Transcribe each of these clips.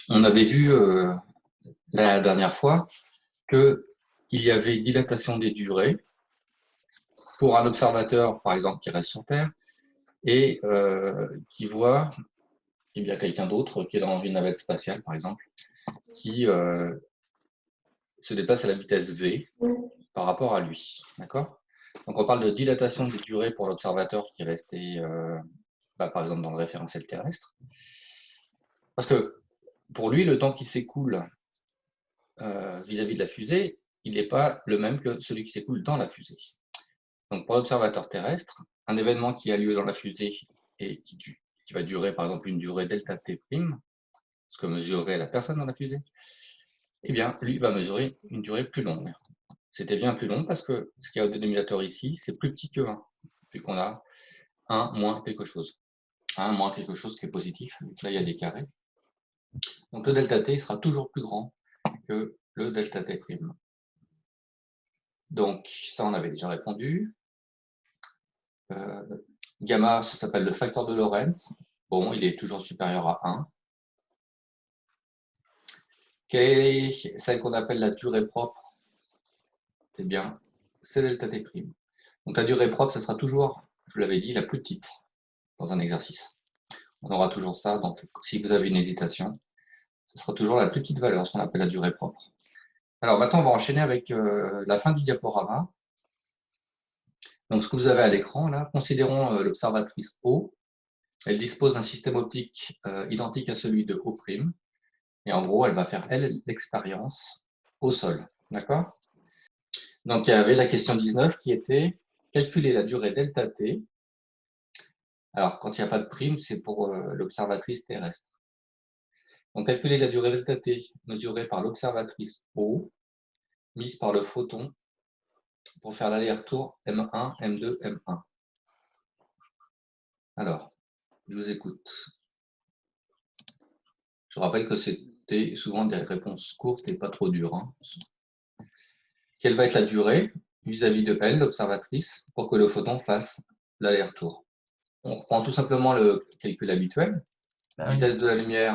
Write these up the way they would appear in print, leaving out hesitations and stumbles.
on avait vu la dernière fois qu'il y avait dilatation des durées pour un observateur, par exemple, qui reste sur Terre et qui voit eh bien, quelqu'un d'autre qui est dans une navette spatiale, par exemple, qui se déplace à la vitesse v par rapport à lui. D'accord? Donc, on parle de dilatation des durées pour l'observateur qui est resté, par exemple, dans le référentiel terrestre. Parce que pour lui, le temps qui s'écoule vis-à-vis de la fusée, il n'est pas le même que celui qui s'écoule dans la fusée. Donc, pour l'observateur terrestre, un événement qui a lieu dans la fusée et qui va durer, par exemple, une durée delta t', ce que mesurerait la personne dans la fusée, eh bien, lui va mesurer une durée plus longue. C'était bien plus long parce que ce qu'il y a au dénominateur ici, c'est plus petit que 1, puisqu'on a 1 moins quelque chose. 1 moins quelque chose qui est positif, donc là, il y a des carrés. Donc, le delta t sera toujours plus grand que le delta t'. Donc, ça, on avait déjà répondu. Gamma, ça s'appelle le facteur de Lorentz. Bon, il est toujours supérieur à 1. Quelle est celle qu'on appelle la durée propre? Eh bien, c'est delta t'. Donc la durée propre, ce sera toujours, je vous l'avais dit, la plus petite dans un exercice. On aura toujours ça, donc si vous avez une hésitation, ce sera toujours la plus petite valeur, ce qu'on appelle la durée propre. Alors maintenant, on va enchaîner avec la fin du diaporama. Donc ce que vous avez à l'écran, là, considérons l'observatrice O. Elle dispose d'un système optique identique à celui de O'. Et en gros, elle va faire, elle, l'expérience au sol. D'accord? Donc, il y avait la question 19 qui était calculer la durée delta t. Alors, quand il n'y a pas de prime, c'est pour l'observatrice terrestre. Donc, calculer la durée delta t mesurée par l'observatrice O, mise par le photon, pour faire l'aller-retour M1, M2, M1. Alors, je vous écoute. Je rappelle que c'était souvent des réponses courtes et pas trop dures. Hein. Quelle va être la durée vis-à-vis de elle, l'observatrice, pour que le photon fasse l'aller-retour? On reprend tout simplement le calcul habituel. La vitesse de la lumière,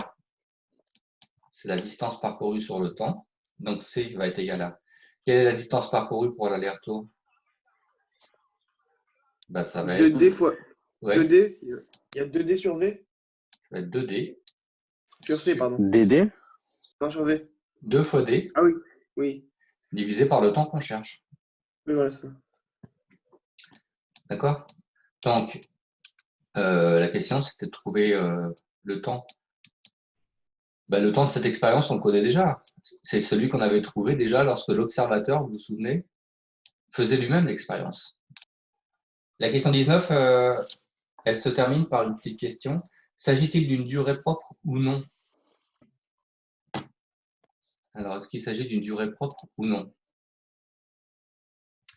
c'est la distance parcourue sur le temps. Donc C va être égal à... Quelle est la distance parcourue pour l'aller-retour? Ben, ça va 2D être... fois... Ouais, 2D, il y a 2D sur V? ça va être 2D. Sur C, pardon. DD? Non, sur V. 2 fois D, Ah oui, oui. divisé par le temps qu'on cherche. Oui, voilà ça. D'accord? Donc, la question, c'était de trouver le temps. Ben, le temps de cette expérience, on le connaît déjà. C'est celui qu'on avait trouvé déjà lorsque l'observateur, vous vous souvenez, faisait lui-même l'expérience. La question 19, elle se termine par une petite question. S'agit-il d'une durée propre ou non? Alors, est-ce qu'il s'agit d'une durée propre ou non?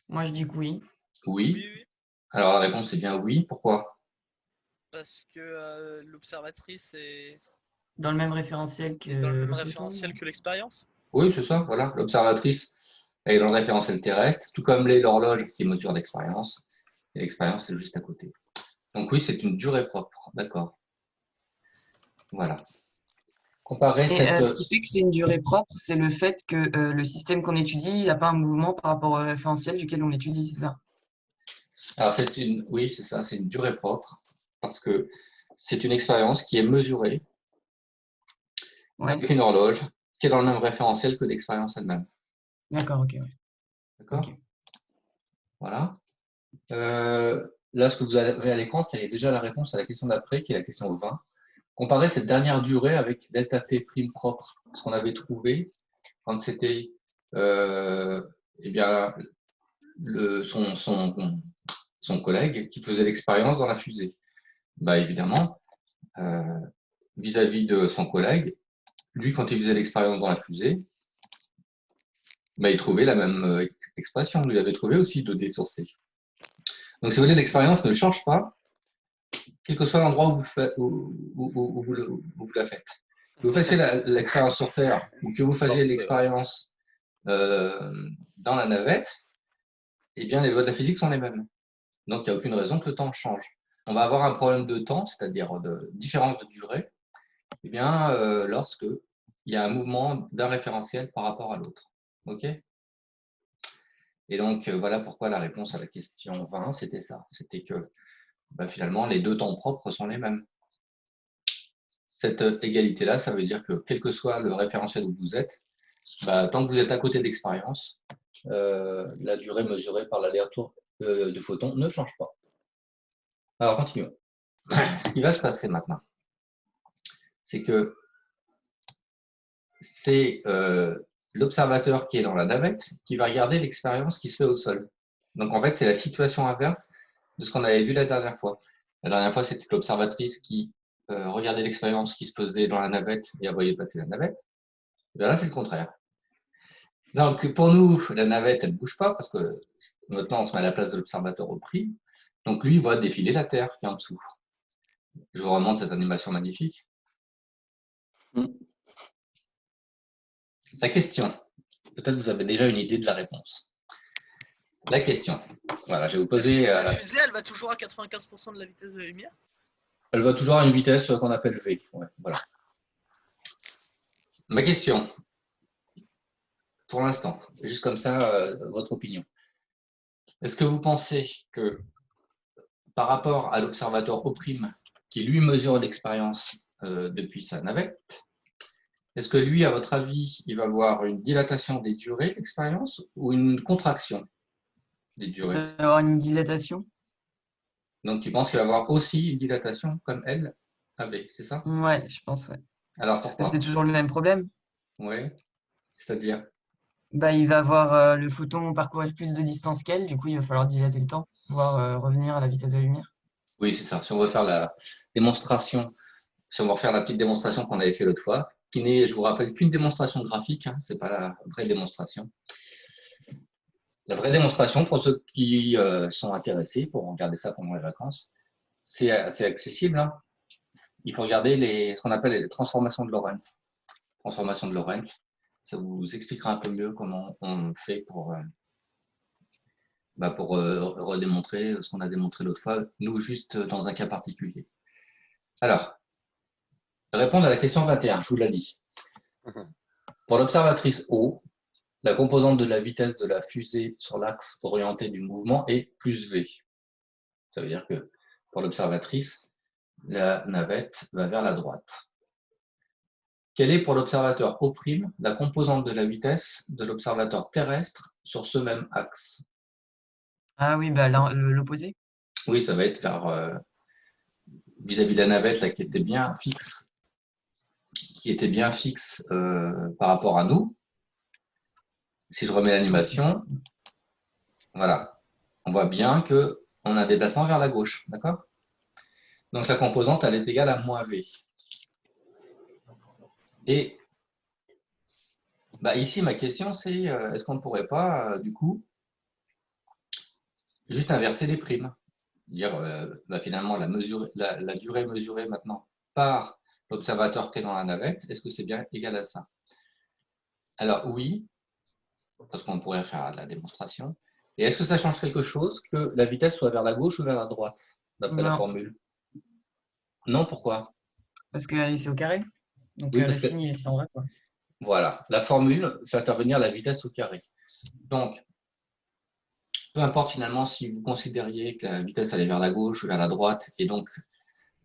Moi, je dis que oui. Oui. Oui. Alors, la réponse est bien oui. Pourquoi? Parce que l'observatrice est Dans le même référentiel que dans le même le référentiel photon. que l'expérience. Oui, c'est ça. Voilà. L'observatrice est dans le référentiel terrestre, tout comme l'est l'horloge qui mesure l'expérience. Et l'expérience est juste à côté. Donc oui, c'est une durée propre. D'accord. Voilà. Comparer cette... Ce qui fait que c'est une durée propre, c'est le fait que le système qu'on étudie n'a pas un mouvement par rapport au référentiel duquel on étudie, c'est ça? Alors, oui, c'est ça, c'est une durée propre, parce que c'est une expérience qui est mesurée Ouais. avec une horloge qui est dans le même référentiel que l'expérience elle-même. D'accord, ok. Ouais. D'accord? Ok. Voilà. Là, ce que vous avez à l'écran, c'est déjà la réponse à la question d'après, qui est la question 20. Comparez cette dernière durée avec delta t' propre, ce qu'on avait trouvé quand c'était eh bien, son collègue qui faisait l'expérience dans la fusée. Bah, évidemment, vis-à-vis de son collègue, lui, quand il faisait l'expérience dans la fusée, bah, il trouvait la même expression. Lui, il avait trouvé aussi 2D sur C. Donc, si vous voulez, l'expérience ne change pas, quel que soit l'endroit où vous la faites. Que vous fassiez l'expérience sur Terre ou que vous fassiez l'expérience dans la navette, eh bien, les lois de la physique sont les mêmes. Donc, il n'y a aucune raison que le temps change. On va avoir un problème de temps, c'est-à-dire de différence de durée, eh bien, lorsque il y a un mouvement d'un référentiel par rapport à l'autre. OK? Et donc, voilà pourquoi la réponse à la question 20, c'était ça. C'était que finalement, les deux temps propres sont les mêmes. Cette égalité-là, ça veut dire que quel que soit le référentiel où vous êtes, tant que vous êtes à côté de l'expérience, la durée mesurée par l'aller-retour de photons ne change pas. Alors, continuons. Ce qui va se passer maintenant, c'est que c'est l'observateur qui est dans la navette qui va regarder l'expérience qui se fait au sol. Donc, en fait, c'est la situation inverse de ce qu'on avait vu la dernière fois. La dernière fois, c'était l'observatrice qui regardait l'expérience qui se faisait dans la navette et voyait passer la navette. Et bien là, c'est le contraire. Donc, pour nous, la navette, elle ne bouge pas parce que maintenant, on se met à la place de l'observateur au prix. Donc, lui, il voit défiler la Terre qui est en dessous. Je vous remonte cette animation magnifique. La question. Peut-être que vous avez déjà une idée de la réponse. La question. Voilà, je vais vous poser. La fusée, elle va toujours à 95% de la vitesse de la lumière? Elle va toujours à une vitesse qu'on appelle V. Ouais, voilà. Ma question. Pour l'instant, juste comme ça, votre opinion. Est-ce que vous pensez que par rapport à l'observateur O', qui lui mesure l'expérience depuis sa navette, est-ce que lui, à votre avis, il va avoir une dilatation des durées de l'expérience ou une contraction des durées? Il va y avoir une dilatation. Donc, tu penses qu'il va avoir aussi une dilatation comme elle avait, c'est ça? Ouais, je pense, ouais. Alors, Parce que pourquoi? c'est toujours le même problème. Oui, c'est-à-dire? Il va voir le photon parcourir plus de distance qu'elle, du coup, il va falloir dilater le temps, pouvoir revenir à la vitesse de la lumière. Oui, c'est ça. Si on veut faire la démonstration, si on veut refaire la petite démonstration qu'on avait fait l'autre fois, qui n'est, je vous rappelle, qu'une démonstration graphique, hein, ce n'est pas la vraie démonstration. La vraie démonstration, pour ceux qui sont intéressés, pour regarder ça pendant les vacances, c'est assez accessible. Hein. Il faut regarder ce qu'on appelle les transformations de Lorentz. Transformation de Lorentz, ça vous expliquera un peu mieux comment on fait pour redémontrer ce qu'on a démontré l'autre fois, nous juste dans un cas particulier. Alors, répondre à la question 21, je vous l'ai dit. Pour l'observatrice O, la composante de la vitesse de la fusée sur l'axe orienté du mouvement est plus V. Ça veut dire que pour l'observatrice, la navette va vers la droite. Quelle est pour l'observateur O', la composante de la vitesse de l'observateur terrestre sur ce même axe? Ah oui, l'opposé. Oui, ça va être vers vis-à-vis de la navette là, qui était bien fixe, par rapport à nous. Si je remets l'animation, voilà, on voit bien qu'on a un déplacement vers la gauche, d'accord? Donc la composante, elle est égale à moins V. Et ici, ma question, c'est est-ce qu'on ne pourrait pas, du coup, juste inverser les primes? Dire finalement la durée mesurée maintenant par l'observateur qui est dans la navette, est-ce que c'est bien égal à ça? Alors oui, parce qu'on pourrait faire la démonstration. Et est-ce que ça change quelque chose que la vitesse soit vers la gauche ou vers la droite, d'après la Non, formule? Non, pourquoi? parce que c'est au carré. Donc Oui, le parce que signe, il s'en va, quoi. voilà, la formule fait intervenir la vitesse au carré. Donc, peu importe finalement si vous considériez que la vitesse allait vers la gauche ou vers la droite, et donc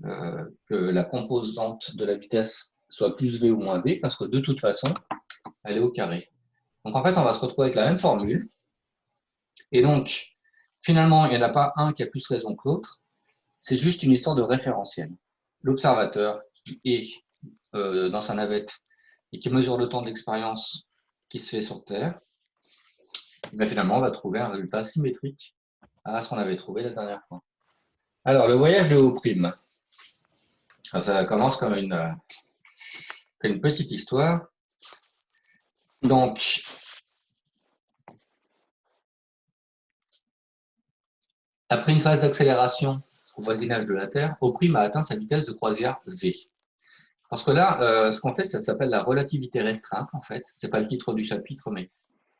que la composante de la vitesse soit plus v ou moins v, parce que de toute façon, elle est au carré. Donc en fait, on va se retrouver avec la même formule. Et donc, finalement, il n'y en a pas un qui a plus raison que l'autre. C'est juste une histoire de référentiel. L'observateur qui est dans sa navette et qui mesure le temps d'expérience qui se fait sur Terre, finalement, on va trouver un résultat symétrique à ce qu'on avait trouvé la dernière fois. Alors, le voyage de O'. Ça commence comme une petite histoire. Donc, après une phase d'accélération au voisinage de la Terre, O' a atteint sa vitesse de croisière V. Parce que là, ce qu'on fait, ça s'appelle la relativité restreinte, en fait. Ce n'est pas le titre du chapitre, mais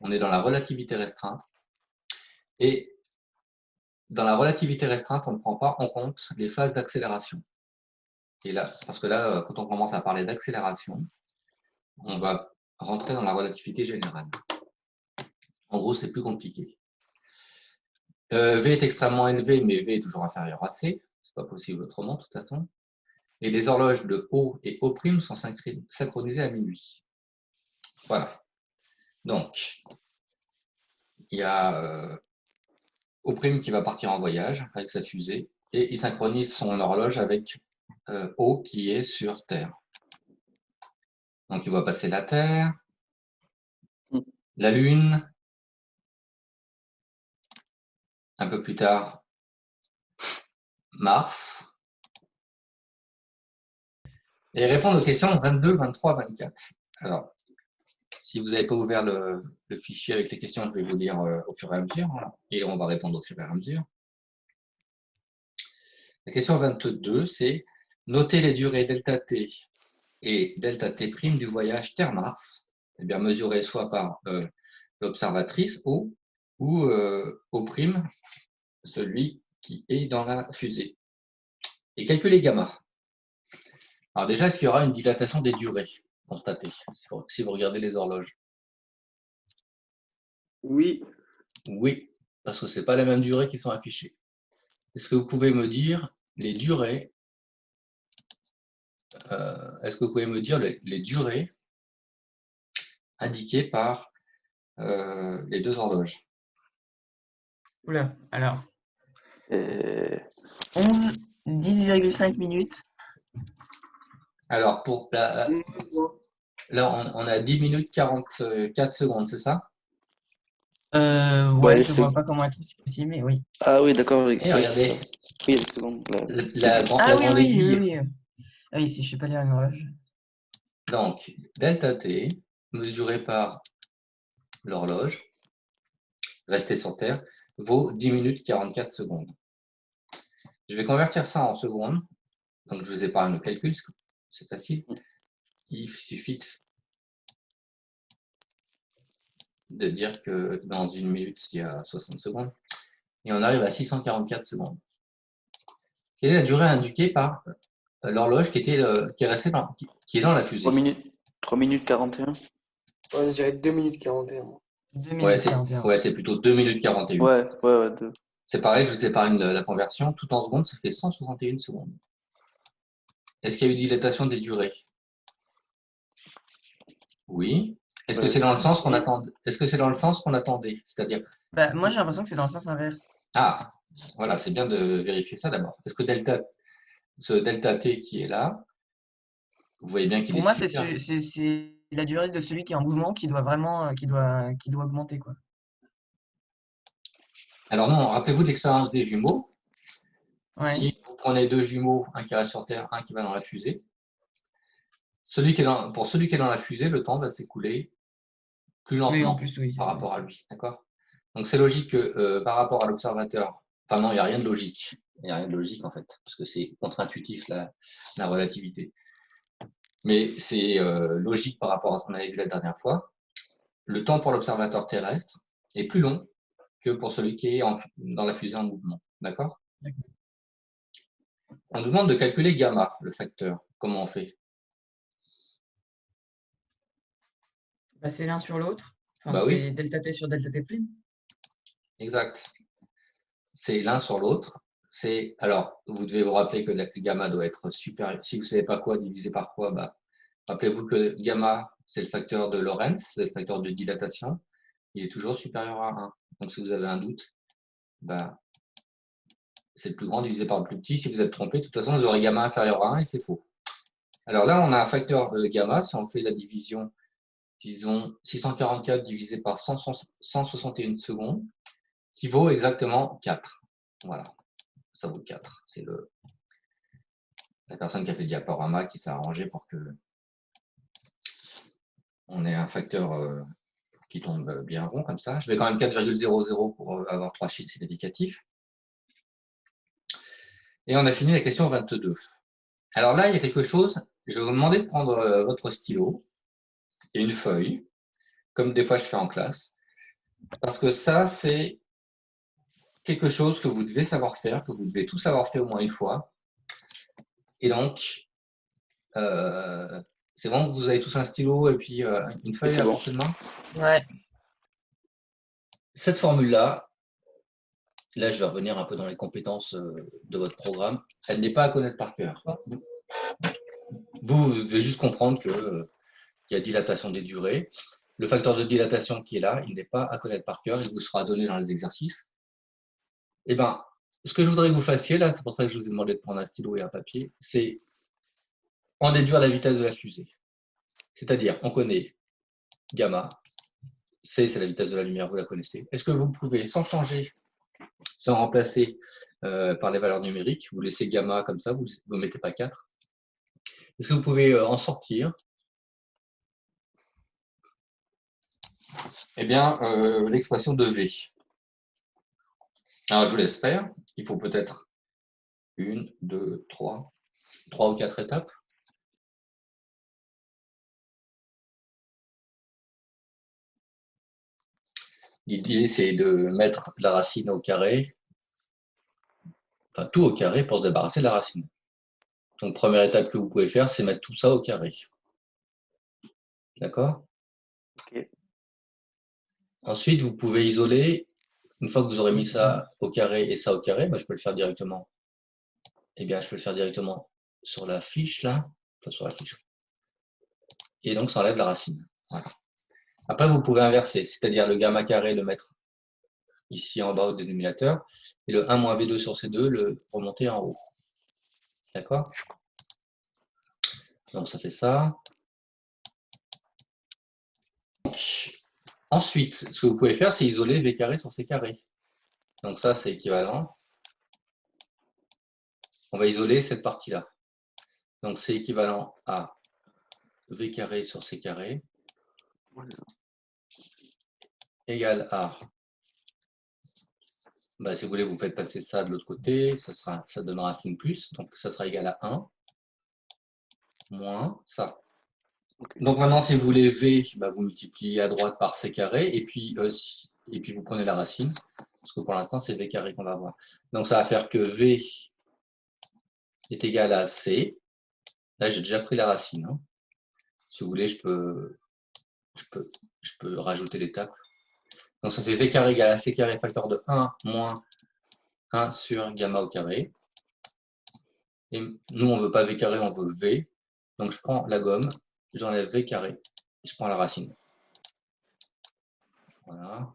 on est dans la relativité restreinte. Et dans la relativité restreinte, on ne prend pas en compte les phases d'accélération. Et là, parce que là, quand on commence à parler d'accélération, on va rentrer dans la relativité générale. En gros, c'est plus compliqué. V est extrêmement élevé, mais V est toujours inférieur à C. C'est pas possible autrement, de toute façon. Et les horloges de O et O' sont synchronisées à minuit. Voilà. Donc, il y a O' qui va partir en voyage avec sa fusée et il synchronise son horloge avec O qui est sur Terre. Donc, il va passer la Terre, la Lune, un peu plus tard, Mars, et répondre aux questions 22, 23, 24. Alors, si vous n'avez pas ouvert le fichier avec les questions, je vais vous lire au fur et à mesure, hein, et on va répondre au fur et à mesure. La question 22, c'est noter les durées ΔT et ΔT' du voyage Terre-Mars, eh bien mesurées soit par l'observatrice O ou O', celui qui est dans la fusée. Et calculer gamma. Alors déjà, est-ce qu'il y aura une dilatation des durées constatée si vous regardez les horloges? Oui. Oui, parce que ce n'est pas les mêmes durées qui sont affichées. Est-ce que vous pouvez me dire les durées est-ce que vous pouvez me dire les durées indiquées par les deux horloges? Oula, alors. Euh, 11, 10,5 minutes. Alors, pour là, on a 10 minutes 44 secondes, c'est ça? Ouais, les je vois pas comment être aussi possible, mais oui. Ah oui, d'accord. Oui, Et regardez, oui, les secondes. Là. la Ah oui, grande oui, aiguille. oui, oui. Ah oui, si je sais pas lire une horloge. Donc, ΔT, mesuré par l'horloge, restée sur Terre, vaut 10 minutes 44 secondes. Je vais convertir ça en secondes. Donc, je vous épargne le calcul, c'est facile. Il suffit de dire que dans une minute, il y a 60 secondes. Et on arrive à 644 secondes. Quelle est la durée indiquée par l'horloge qui est restée qui est dans la fusée? 3 minutes 41. Ouais, je dirais 2 minutes 41. 2 Ouais, minutes 41. c'est plutôt 2 minutes 41. Ouais, 2. C'est pareil, je vous épargne la conversion. Tout en secondes, ça fait 161 secondes. Est-ce qu'il y a eu dilatation des durées? Oui. Est-ce que c'est dans le sens qu'on attendait? Est-ce que c'est dans le sens qu'on attendait? C'est-à-dire, Bah, moi, j'ai l'impression que c'est dans le sens inverse. ah, voilà, c'est bien de vérifier ça d'abord. Est-ce que ce delta t qui est là, vous voyez bien qu'il Pour est moi, super. c'est la durée de celui qui est en mouvement qui doit vraiment qui doit augmenter, quoi. Alors non, rappelez-vous de l'expérience des jumeaux. Ouais. Si vous prenez deux jumeaux, un qui reste sur Terre, un qui va dans la fusée, pour celui qui est dans la fusée, le temps va s'écouler plus Oui, en lentement plus, oui. par rapport à lui. D'accord? Donc c'est logique que par rapport à l'observateur, enfin non, il n'y a rien de logique. Il n'y a rien de logique en fait, parce que c'est contre-intuitif la relativité. Mais c'est logique par rapport à ce qu'on avait vu la dernière fois. Le temps pour l'observateur terrestre est plus long que pour celui qui est dans la fusée en mouvement. D'accord? On nous demande de calculer gamma, le facteur. Comment on fait? Bah, c'est l'un sur l'autre. Enfin, Bah oui, c'est delta t sur delta t'. exact. C'est l'un sur l'autre. Alors, vous devez vous rappeler que la gamma doit être supérieure. Si vous ne savez pas quoi diviser par quoi, bah, rappelez-vous que gamma, c'est le facteur de Lorentz, c'est le facteur de dilatation. Il est toujours supérieur à 1. Donc, si vous avez un doute, bah, c'est le plus grand divisé par le plus petit. Si vous êtes trompé, de toute façon, vous aurez gamma inférieur à 1 et c'est faux. Alors là, on a un facteur gamma. Si on fait la division, disons 644 divisé par 161 secondes, qui vaut exactement 4. Voilà, ça vaut 4. C'est la personne qui a fait le diaporama qui s'est arrangé pour que on ait un facteur qui tombe bien rond comme ça. Je vais quand même 4,00 pour avoir 3 chiffres significatifs. Et on a fini la question 22. Alors là, il y a quelque chose. Je vais vous demander de prendre votre stylo et une feuille, comme des fois je fais en classe, parce que ça, c'est quelque chose que vous devez savoir faire, que vous devez tous avoir fait au moins une fois. Et donc, C'est bon, vous avez tous un stylo et puis une feuille C'est à bon. portée de main. Ouais. Cette formule-là, là, je vais revenir un peu dans les compétences de votre programme. Elle n'est pas à connaître par cœur. Vous devez juste comprendre qu'il y a dilatation des durées. Le facteur de dilatation qui est là, il n'est pas à connaître par cœur. Il vous sera donné dans les exercices. Eh bien, ce que je voudrais que vous fassiez, là, c'est pour ça que je vous ai demandé de prendre un stylo et un papier, c'est en déduire la vitesse de la fusée. C'est-à-dire, on connaît gamma, C, c'est la vitesse de la lumière, vous la connaissez. Est-ce que vous pouvez, sans changer, sans remplacer par les valeurs numériques, vous laissez gamma comme ça, vous ne mettez pas 4. Est-ce que vous pouvez en sortir? Eh bien, l'expression de V. Alors, je vous laisse faire. Il faut peut-être 1, 2, 3 ou 4 étapes. L'idée, c'est de mettre la racine au carré, enfin tout au carré pour se débarrasser de la racine. Donc, première étape que vous pouvez faire, c'est mettre tout ça au carré. D'accord? Ok. Ensuite, vous pouvez isoler. Une fois que vous aurez mis ça au carré et ça au carré, je peux le faire directement. Eh bien, je peux le faire directement sur la fiche, là. Enfin, sur la fiche. Et donc, ça enlève la racine. Voilà. Après, vous pouvez inverser, c'est-à-dire le gamma carré, le mettre ici en bas au dénominateur, et le 1 moins V2 sur C2, le remonter en haut. D'accord? Donc, ça fait ça. Ensuite, ce que vous pouvez faire, c'est isoler V carré sur C carré. Donc ça, c'est équivalent. On va isoler cette partie-là. Donc c'est équivalent à V carré sur C carré égale à, si vous voulez, vous faites passer ça de l'autre côté, ça donnera un signe plus, donc ça sera égal à 1 moins ça. Okay. Donc maintenant, si vous voulez V, vous multipliez à droite par C carré, et puis vous prenez la racine, parce que pour l'instant, c'est V carré qu'on va avoir. Donc ça va faire que V est égal à C. Là, j'ai déjà pris la racine. Hein. Si vous voulez, je peux rajouter l'étape. Donc ça fait V carré égale à C carré facteur de 1 moins 1 sur gamma au carré. Et nous, on ne veut pas V carré, on veut V. Donc je prends la gomme, j'enlève V carré, et je prends la racine. Voilà.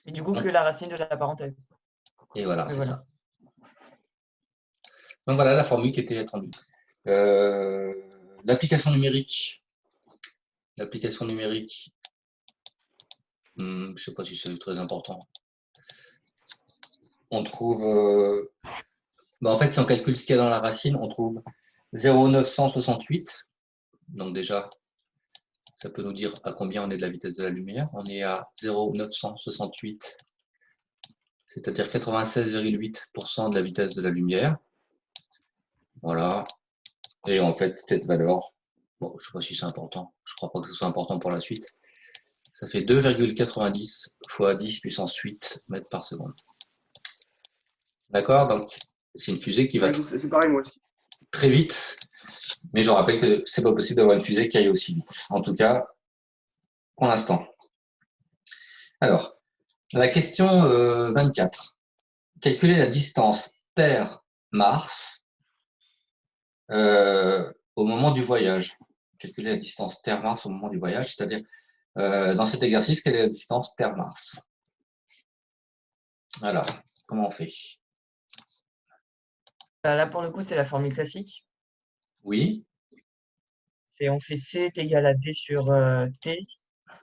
Et du coup, que la racine de la parenthèse. Et voilà, c'est voilà. ça. Donc voilà la formule qui était attendue. L'application numérique. L'application numérique, je ne sais pas si c'est très important. On trouve, en fait, si on calcule ce qu'il y a dans la racine, on trouve 0,968. Donc déjà, ça peut nous dire à combien on est de la vitesse de la lumière. On est à 0,968, c'est-à-dire 96,8% de la vitesse de la lumière. Voilà. Et en fait, cette valeur, bon, je ne sais pas si c'est important, je ne crois pas que ce soit important pour la suite. Ça fait 2,90 fois 10 puissance 8 mètres par seconde. D'accord? Donc, c'est une fusée qui va C'est pareil, moi aussi. très vite. Mais je rappelle que ce n'est pas possible d'avoir une fusée qui aille aussi vite. En tout cas, pour l'instant. Alors, la question 24. Calculer la distance Terre-Mars au moment du voyage. Calculer la distance Terre-Mars au moment du voyage, c'est-à-dire dans cet exercice, quelle est la distance Terre-Mars? Alors, comment on fait? Là, pour le coup, c'est la formule classique. Oui. On fait C est égal à D sur T.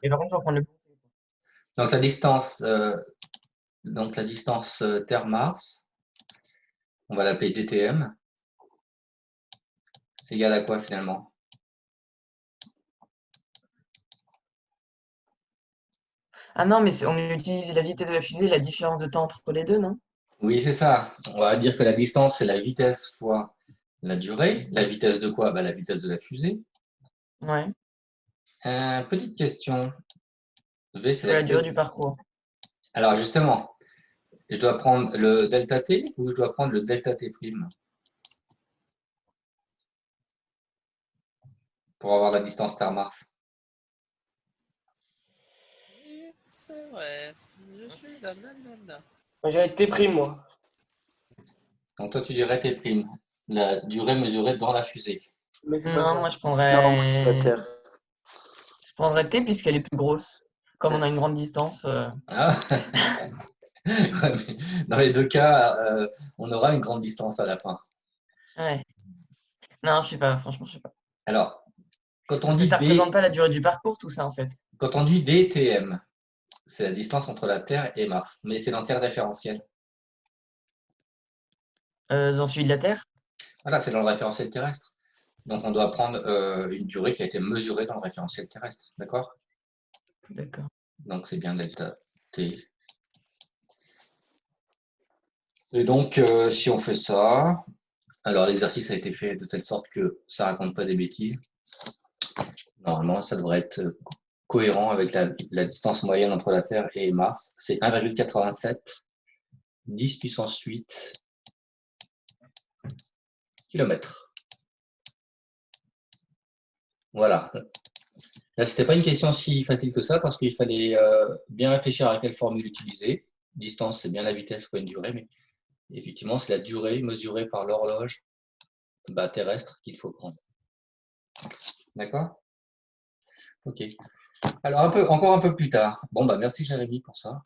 Et par contre, il faut prendre le point. Donc la distance Terre-Mars, on va l'appeler DTM. C'est égal à quoi finalement? Ah non, mais on utilise la vitesse de la fusée, la différence de temps entre les deux, non? Oui, c'est ça. On va dire que la distance, c'est la vitesse fois la durée. La vitesse de quoi? La vitesse de la fusée. Ouais. Petite question. V, c'est La durée du parcours. Alors justement, je dois prendre le delta t ou je dois prendre le delta t prime? pour avoir la distance Terre-Mars? Oui, c'est vrai. Je suis un nanana. Moi, je dirais T', moi. Donc toi, tu dirais T', la durée mesurée dans la fusée. Mais c'est pas Non, moi ça. Non, moi, je dis la Terre. je prendrais T puisqu'elle est plus grosse. Comme on a une grande distance. Ah. Ouais, mais dans les deux cas, on aura une grande distance à la fin. Ouais. Non, je sais pas, franchement, je sais pas. Alors, quand on Parce que dit ça représente D, pas la durée du parcours, tout ça, en fait. quand on dit DTM, c'est la distance entre la Terre et Mars. Mais c'est dans quel référentiel? Dans celui de la Terre? Voilà, c'est dans le référentiel terrestre. Donc, on doit prendre une durée qui a été mesurée dans le référentiel terrestre. D'accord? D'accord. Donc, c'est bien delta T. Et donc, si on fait ça, alors l'exercice a été fait de telle sorte que ça ne raconte pas des bêtises. Normalement, ça devrait être cohérent avec la distance moyenne entre la Terre et Mars. C'est 1,87 10 puissance 8 km. Voilà. Là, ce n'était pas une question si facile que ça parce qu'il fallait bien réfléchir à quelle formule utiliser. Distance, c'est bien la vitesse fois une durée, mais effectivement, c'est la durée mesurée par l'horloge terrestre qu'il faut prendre. D'accord? Ok. Alors, encore un peu plus tard. Bon, merci Jérémy pour ça.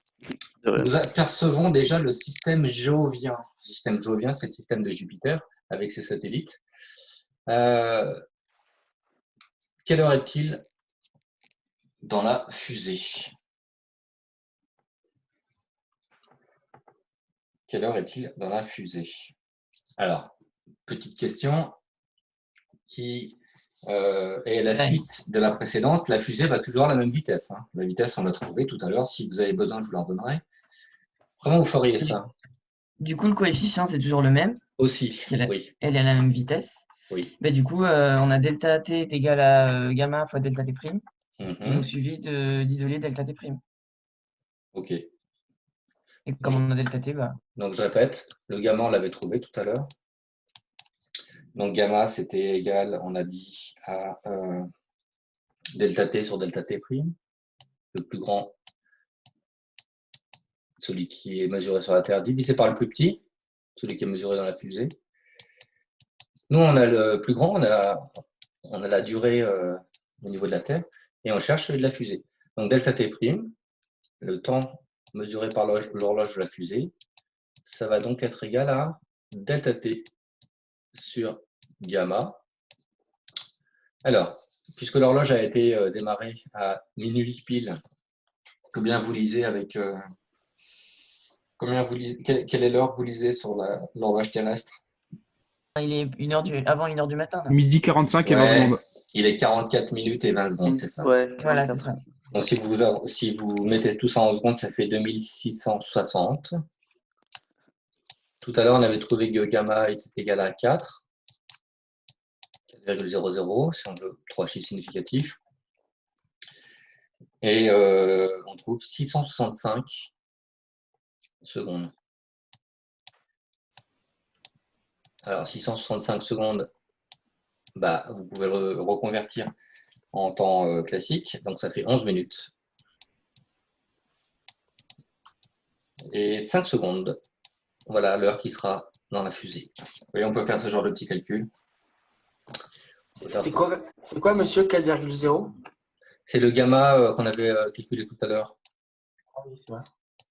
De rien. Nous apercevons déjà le système Joovien. Le système Joovien, c'est le système de Jupiter avec ses satellites. Quelle heure est-il dans la fusée? Quelle heure est-il dans la fusée? Alors, petite question qui est la Ouais. suite de la précédente. La fusée va toujours à la même vitesse. Hein. La vitesse, on l'a trouvée tout à l'heure. Si vous avez besoin, je vous la redonnerai. Comment vous feriez ça? Du coup, le coefficient, c'est toujours le même. Aussi, Elle oui. est à la même vitesse. Oui. Bah, du coup, on a delta t est égal à gamma fois delta t'. Il nous Mhm. suffit d'isoler delta t'. Ok. Et comme on a delta t, bah, Donc, je répète, le gamma, on l'avait trouvé tout à l'heure. Donc, gamma, c'était égal, on a dit, à delta t sur delta t'. Le plus grand, celui qui est mesuré sur la Terre, divisé par le plus petit, celui qui est mesuré dans la fusée. Nous, on a le plus grand, on a la durée au niveau de la Terre, et on cherche celui de la fusée. Donc, delta t', le temps mesuré par l'horloge de la fusée, ça va donc être égal à delta t sur gamma. Alors, puisque l'horloge a été démarrée à minuit pile, combien vous lisez avec quelle est l'heure que vous lisez sur l'horloge terrestre? il est avant 1h du matin. Là. Midi 45 et 20 secondes. Il est 44 minutes et 20 secondes, c'est ça? Ouais, Voilà, c'est 44. ça. Donc, si vous mettez tout ça en secondes, ça fait 2660. Tout à l'heure, on avait trouvé que gamma était égal à 4, 4,00, si on veut 3 chiffres significatifs. Et on trouve 665 secondes. Alors, 665 secondes, vous pouvez le reconvertir en temps classique, donc ça fait 11 minutes. Et 5 secondes, voilà l'heure qui sera dans la fusée. Vous voyez, on peut faire ce genre de petit calcul. C'est quoi, monsieur, 4,0? C'est le gamma qu'on avait calculé tout à l'heure. Ah oui, c'est vrai.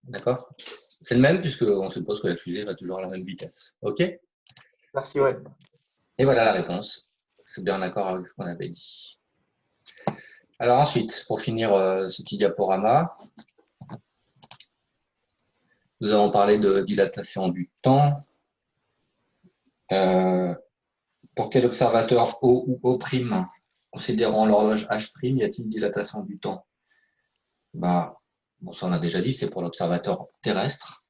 D'accord? C'est le même puisqu'on suppose que la fusée va toujours à la même vitesse. OK? Merci, ouais. Et voilà la réponse. C'est bien en accord avec ce qu'on avait dit. Alors ensuite, pour finir ce petit diaporama, nous avons parlé de dilatation du temps. Pour quel observateur O ou O', considérant l'horloge H', y a-t-il dilatation du temps? Ça on a déjà dit, c'est pour l'observateur terrestre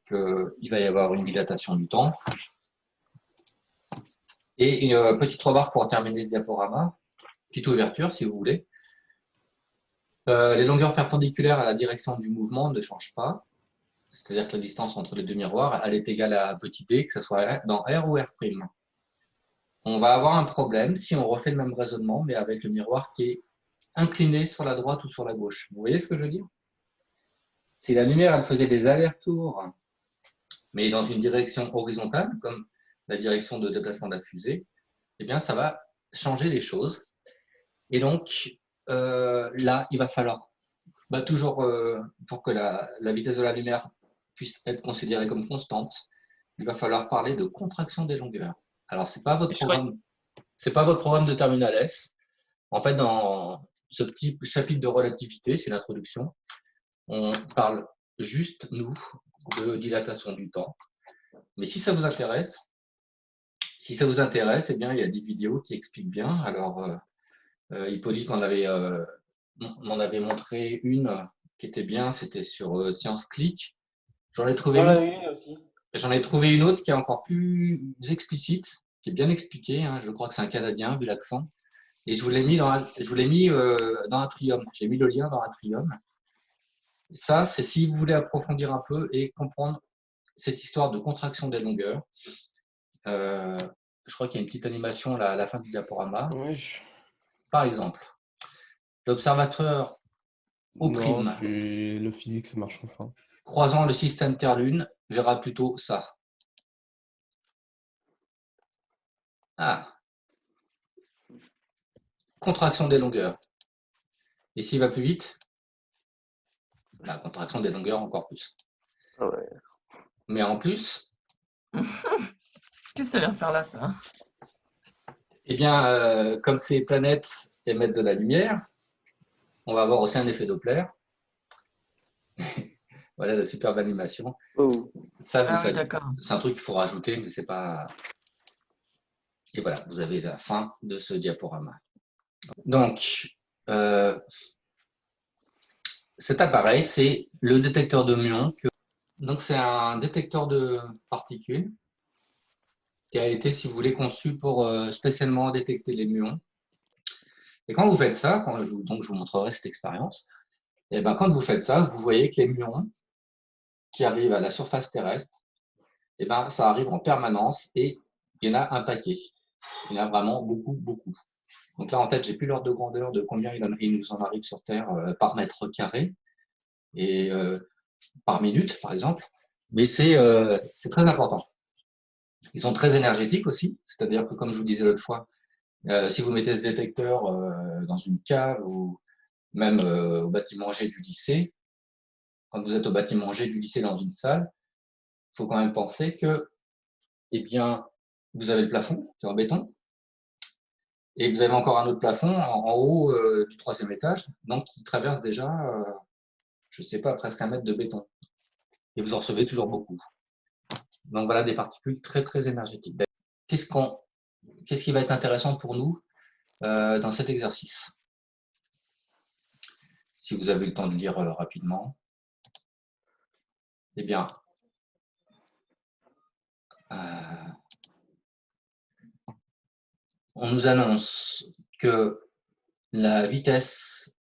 qu'il va y avoir une dilatation du temps. Et une petite remarque pour terminer ce diaporama, petite ouverture si vous voulez. Les longueurs perpendiculaires à la direction du mouvement ne changent pas. C'est-à-dire que la distance entre les deux miroirs, elle est égale à petit d, que ce soit dans R ou R'. on va avoir un problème si on refait le même raisonnement, mais avec le miroir qui est incliné sur la droite ou sur la gauche. Vous voyez ce que je veux dire? Si la lumière, elle faisait des allers-retours, mais dans une direction horizontale, comme la direction de déplacement de la fusée, eh bien, ça va changer les choses. Et donc, là, il va falloir toujours, pour que la vitesse de la lumière puisse être considérée comme constante, il va falloir parler de contraction des longueurs. Alors, ce n'est pas votre programme de Terminal S. En fait, dans ce petit chapitre de relativité, c'est l'introduction, on parle juste, nous, de dilatation du temps. Mais si ça vous intéresse, eh bien, il y a des vidéos qui expliquent bien. Alors, Hippolyte m'en avait montré une qui était bien, c'était sur Science Click. J'en ai trouvé Il y en a une. une aussi. J'en ai trouvé une autre qui est encore plus explicite, qui est bien expliquée. Hein. Je crois que c'est un Canadien, vu l'accent. Et je vous l'ai mis dans Atrium. J'ai mis le lien dans Atrium. Ça, c'est si vous voulez approfondir un peu et comprendre cette histoire de contraction des longueurs. Je crois qu'il y a une petite animation à la fin du diaporama. Ouais, Par exemple, l'observateur au non, prime, le physique, ça marche enfin. croisant le système Terre-Lune, verra plutôt ça. Ah, contraction des longueurs. Et s'il va plus vite, la contraction des longueurs encore plus. Ah ouais. Mais en plus, Qu'est-ce que ça vient faire là, ça? eh bien, comme ces planètes émettent de la lumière, on va avoir aussi un effet Doppler. Voilà la superbe animation. Oh. Ça, Ah oui, d'accord. c'est un truc qu'il faut rajouter, mais c'est pas. Et voilà, vous avez la fin de ce diaporama. Donc, cet appareil, c'est le détecteur de muons. Donc, c'est un détecteur de particules qui a été, si vous voulez, conçu pour spécialement détecter les muons. Et quand vous faites ça, donc je vous montrerai cette expérience, et ben, quand vous faites ça, vous voyez que les muons qui arrivent à la surface terrestre, et ben, ça arrive en permanence et il y en a un paquet. Il y en a vraiment beaucoup, beaucoup. Donc là, en tête, j'ai plus l'ordre de grandeur de combien il nous en arrive sur Terre par mètre carré et par minute, par exemple. Mais c'est très important. Ils sont très énergétiques aussi, c'est-à-dire que, comme je vous disais l'autre fois, si vous mettez ce détecteur dans une cave ou même au bâtiment G du lycée, quand vous êtes au bâtiment G du lycée dans une salle, il faut quand même penser que, eh bien, vous avez le plafond qui est en béton et vous avez encore un autre plafond en haut du 3e étage, donc qui traverse déjà, je ne sais pas, presque 1 mètre de béton. Et vous en recevez toujours beaucoup. Donc voilà des particules très très énergétiques. Qu'est-ce qui va être intéressant pour nous dans cet exercice? Si vous avez le temps de lire rapidement, eh bien, on nous annonce que la vitesse,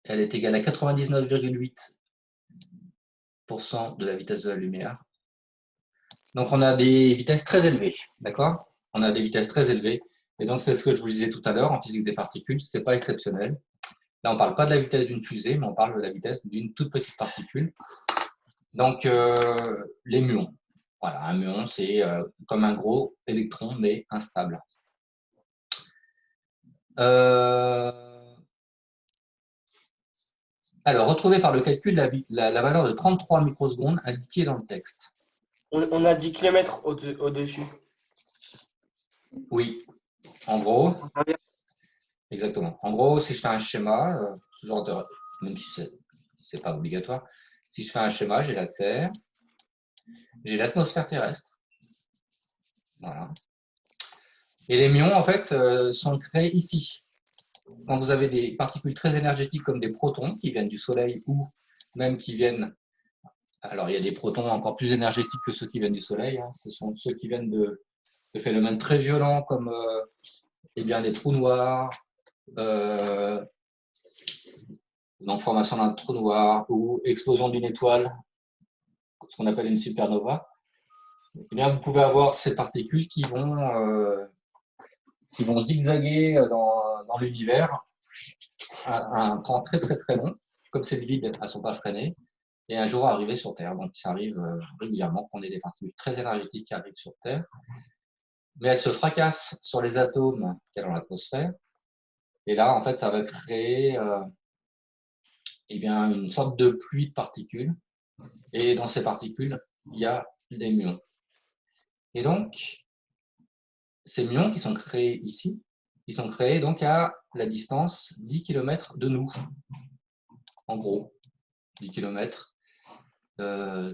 elle est égale à 99,8% de la vitesse de la lumière. Donc on a des vitesses très élevées, d'accord? On a des vitesses très élevées. Et donc c'est ce que je vous disais tout à l'heure, en physique des particules, ce n'est pas exceptionnel. Là, on ne parle pas de la vitesse d'une fusée, mais on parle de la vitesse d'une toute petite particule. Donc, les muons. Voilà, un muon, c'est comme un gros électron, mais instable. Alors, retrouvé par le calcul la valeur de 33 microsecondes indiquée dans le texte. On a 10 km au-dessus. Oui, en gros, Ça sert bien. exactement. En gros, si je fais un schéma, même si ce n'est pas obligatoire, si je fais un schéma, j'ai la Terre, j'ai l'atmosphère terrestre. Voilà. Et les muons, en fait, sont créés ici. Quand vous avez des particules très énergétiques comme des protons qui viennent du Soleil ou même qui viennent. Alors, il y a des protons encore plus énergétiques que ceux qui viennent du Soleil. Hein. Ce sont ceux qui viennent de phénomènes très violents comme eh bien, des trous noirs, donc formation d'un trou noir ou explosion d'une étoile, ce qu'on appelle une supernova. eh bien, vous pouvez avoir ces particules qui vont zigzaguer dans l'univers un temps très très très long, comme c'est vide, elles ne sont pas freinées, et un jour arriver sur Terre. Donc ça arrive régulièrement qu'on ait des particules très énergétiques qui arrivent sur Terre, mais elles se fracassent sur les atomes qu'il y a dans l'atmosphère, et là en fait ça va créer eh bien, une sorte de pluie de particules, et dans ces particules, il y a des muons. Et donc, ces muons qui sont créés ici, ils sont créés donc à la distance 10 km de nous. En gros, 10 km,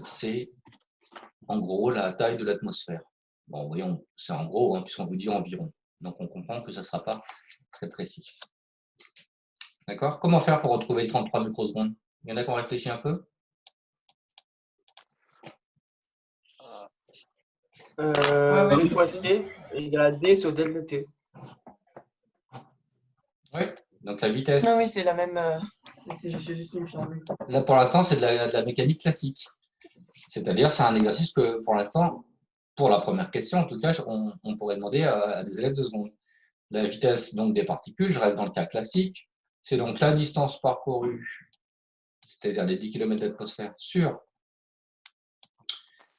c'est en gros la taille de l'atmosphère. Bon, voyons, c'est en gros, hein, puisqu'on vous dit environ. Donc on comprend que ça ne sera pas très précis. D'accord? Comment faire pour retrouver les 33 microsecondes? Il y en a qui ont réfléchi un peu? V fois C égale à D sur delta T. Oui, donc la vitesse. Non, oui, c'est la même. C'est juste une formule. Là, pour l'instant, c'est de la mécanique classique. C'est-à-dire, c'est un exercice que, pour l'instant, pour la première question, en tout cas, on pourrait demander à des élèves de seconde. La vitesse donc, des particules, je reste dans le cas classique, c'est donc la distance parcourue, c'est-à-dire les 10 km d'atmosphère, sur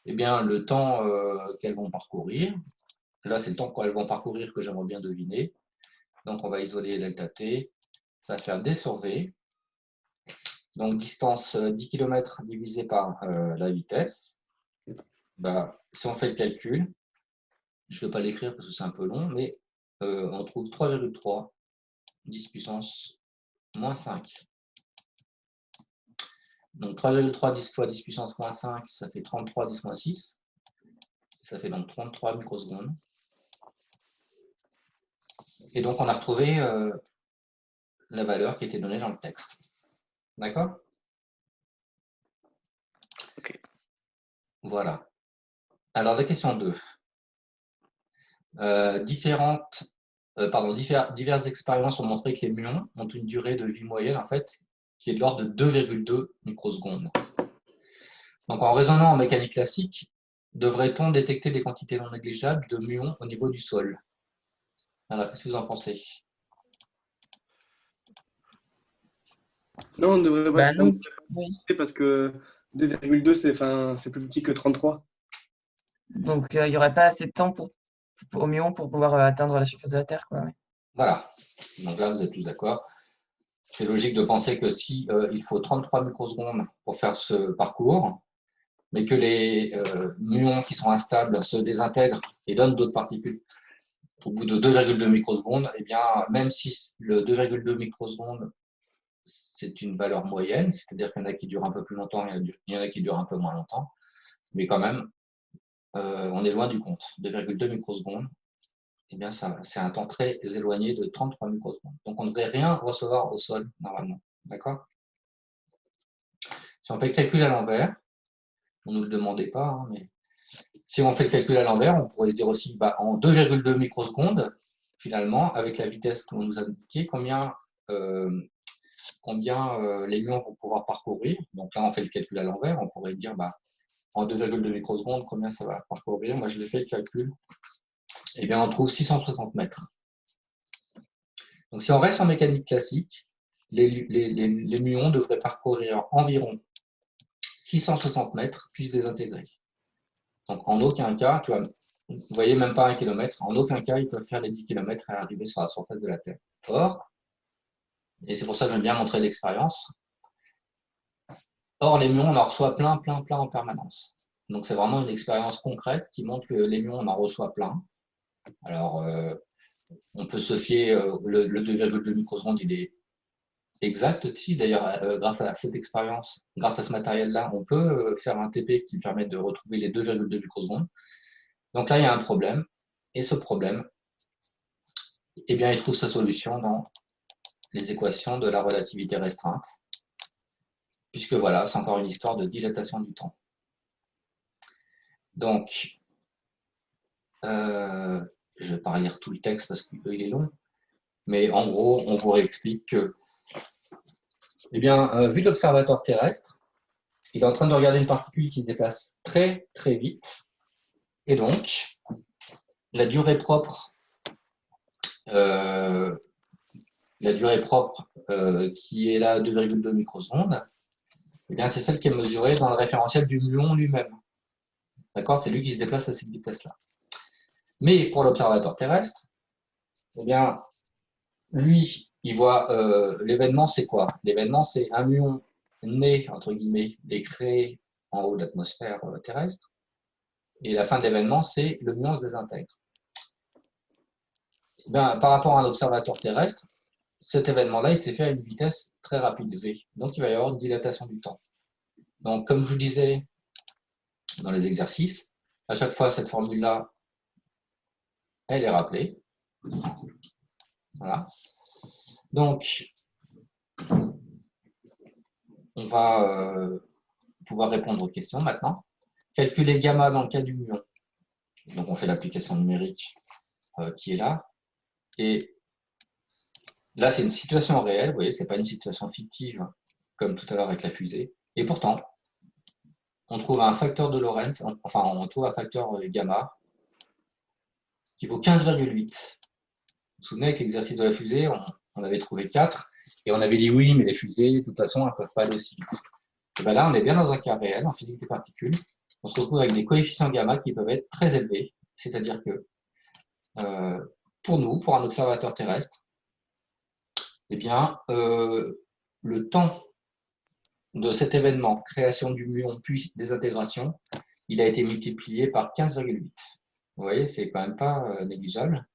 eh bien, le temps qu'elles vont parcourir. Là, c'est le temps qu'elles vont parcourir que j'aimerais bien deviner. Donc, on va isoler delta t. Ça va faire d sur v. Donc, distance 10 km divisé par la vitesse. Bah, si on fait le calcul, je ne vais pas l'écrire parce que c'est un peu long, mais on trouve 3,3 10 puissance moins 5. Donc 3,3 10 fois 10 puissance moins 5, ça fait 33 10 moins 6. Ça fait donc 33 microsecondes. Et donc on a retrouvé la valeur qui était donnée dans le texte. D'accord? Ok. Voilà. Alors la question 2. Diverses expériences ont montré que les muons ont une durée de vie moyenne en fait, qui est de l'ordre de 2,2 microsecondes. Donc en raisonnant en mécanique classique, devrait-on détecter des quantités non négligeables de muons au niveau du sol? Alors, qu'est-ce que vous en pensez? Non, on ne devrait pas Bah non. Oui. parce que 2,2 c'est plus petit que 33. Donc, il n'y aurait pas assez de temps au muon pour pouvoir atteindre la surface de la Terre, quoi. Ouais. Voilà. Donc là, vous êtes tous d'accord. C'est logique de penser que si il faut 33 microsecondes pour faire ce parcours, mais que les muons qui sont instables se désintègrent et donnent d'autres particules au bout de 2,2 microsecondes, eh bien, même si le 2,2 microsecondes, c'est une valeur moyenne, c'est-à-dire qu'il y en a qui durent un peu plus longtemps, il y en a qui durent un peu moins longtemps, mais quand même, on est loin du compte. 2,2 microsecondes, eh bien, c'est un temps très éloigné de 33 microsecondes. Donc, on ne devrait rien recevoir au sol, normalement. D'accord? Si on fait le calcul à l'envers, on ne nous le demandait pas, hein, mais si on fait le calcul à l'envers, on pourrait se dire aussi, bah, en 2,2 microsecondes, finalement, avec la vitesse qu'on nous a indiquée, combien les muons vont pouvoir parcourir. Donc là, on fait le calcul à l'envers, on pourrait dire, bah, en 2,2 microsecondes, combien ça va parcourir? Moi, je l'ai fait le calcul. Eh bien, on trouve 660 mètres. Donc, si on reste en mécanique classique, les muons devraient parcourir environ 660 mètres, puis se désintégrer. Donc, en aucun cas, tu vois, vous voyez, même pas 1 km, en aucun cas, ils peuvent faire les 10 km et arriver sur la surface de la Terre. Or, et c'est pour ça que j'aime bien montrer l'expérience, or, les muons, on en reçoit plein en permanence. Donc, c'est vraiment une expérience concrète qui montre que les muons, on en reçoit plein. Alors, on peut se fier, le 2,2 microsecondes, il est exact aussi. D'ailleurs, grâce à cette expérience, grâce à ce matériel-là, on peut faire un TP qui permet de retrouver les 2,2 microsecondes. Donc là, il y a un problème. Et ce problème, eh bien, il trouve sa solution dans les équations de la relativité restreinte. Puisque voilà, c'est encore une histoire de dilatation du temps. Donc, je ne vais pas relire tout le texte parce qu'il est long. Mais en gros, on vous réexplique que, eh bien, vu l'observateur terrestre, il est en train de regarder une particule qui se déplace très vite. Et donc, la durée propre, qui est là 2,2 microsecondes, eh bien, c'est celle qui est mesurée dans le référentiel du muon lui-même. D'accord? C'est lui qui se déplace à cette vitesse-là. Mais pour l'observateur terrestre, eh bien, lui, il voit l'événement, c'est quoi? L'événement, c'est un muon né, entre guillemets, et créé en haut de l'atmosphère terrestre. Et la fin de l'événement, c'est le muon se désintègre. Eh bien, par rapport à un observateur terrestre, cet événement-là, il s'est fait à une vitesse très rapide, v. Donc, il va y avoir une dilatation du temps. Donc, comme je vous disais dans les exercices, à chaque fois, cette formule-là, elle est rappelée. Voilà. Donc, on va pouvoir répondre aux questions maintenant. Calculer gamma dans le cas du muon. Donc, on fait l'application numérique qui est là. Et là, c'est une situation réelle. Vous voyez, ce n'est pas une situation fictive comme tout à l'heure avec la fusée. Et pourtant, on trouve un facteur de Lorentz, enfin, on trouve un facteur gamma qui vaut 15,8. Vous vous souvenez, avec l'exercice de la fusée, on avait trouvé 4, et on avait dit oui, mais les fusées, de toute façon, elles ne peuvent pas aller aussi vite. Et bien là, on est bien dans un cas réel, en physique des particules. On se retrouve avec des coefficients gamma qui peuvent être très élevés, c'est-à-dire que pour nous, pour un observateur terrestre, eh bien, le temps de cet événement, création du muon puis désintégration, il a été multiplié par 15,8. Vous voyez, c'est quand même pas négligeable.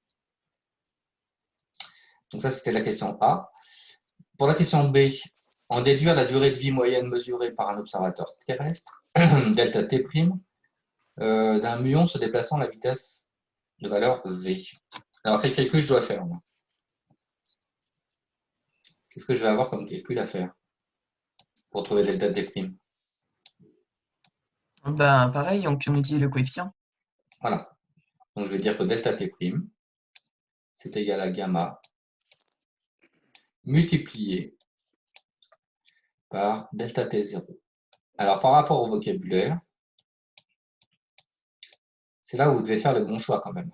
Donc ça, c'était la question A. Pour la question B, en déduire la durée de vie moyenne mesurée par un observateur terrestre, delta T', d'un muon se déplaçant à la vitesse de valeur V. Alors, quel calcul je dois faire? Qu'est-ce que je vais avoir comme calcul à faire pour trouver delta T'? Ben, pareil, on utilise le coefficient. Voilà. Donc, je vais dire que delta T', c'est égal à gamma multiplié par delta T0. Alors, par rapport au vocabulaire, c'est là où vous devez faire le bon choix quand même.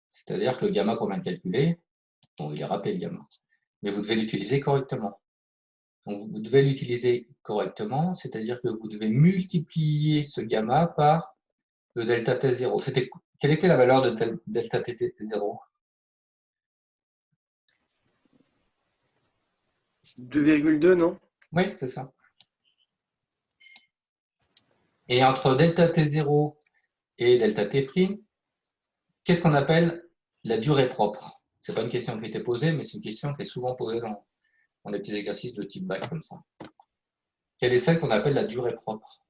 C'est-à-dire que le gamma qu'on vient de calculer, bon, il est rappelé le gamma, mais vous devez l'utiliser correctement. Donc, vous devez l'utiliser correctement, c'est-à-dire que vous devez multiplier ce gamma par le delta T0. Quelle était la valeur de delta T0? 2,2, non? Oui, c'est ça. Et entre delta T0 et delta T', qu'est-ce qu'on appelle la durée propre? Ce n'est pas une question qui a été posée, mais c'est une question qui est souvent posée dans les petits exercices de type bac comme ça. Quelle est celle qu'on appelle la durée propre?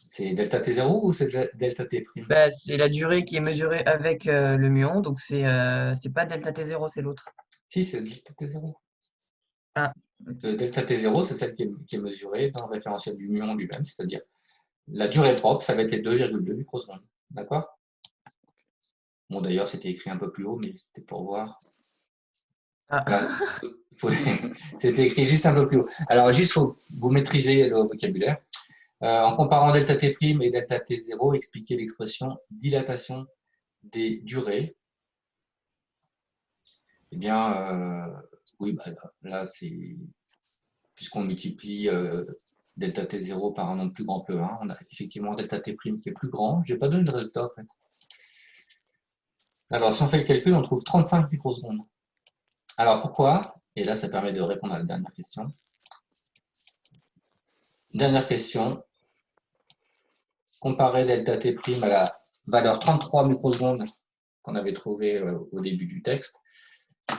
C'est delta T0 ou c'est delta T'? Ben, c'est la durée qui est mesurée avec le muon, donc c'est pas delta T0, c'est l'autre. Si, c'est delta T0. Ah. Le delta T0, c'est celle qui est mesurée dans le référentiel du muon lui-même, c'est-à-dire la durée propre, ça va être les 2,2 microsecondes. D'accord? Bon, d'ailleurs, c'était écrit un peu plus haut, mais c'était pour voir. Ah. C'était écrit juste un peu plus haut. Alors, juste, il faut vous maîtriser le vocabulaire. En comparant delta T' et delta T0, expliquez l'expression dilatation des durées. Eh bien, oui, bah, là, c'est puisqu'on multiplie delta T0 par un nombre plus grand que 1, on a effectivement delta T' qui est plus grand. Je n'ai pas donné de résultat, en fait. Alors, si on fait le calcul, on trouve 35 microsecondes. Alors, pourquoi? Et là, ça permet de répondre à la dernière question. Dernière question. Comparer delta T' à la valeur 33 microsecondes qu'on avait trouvée au début du texte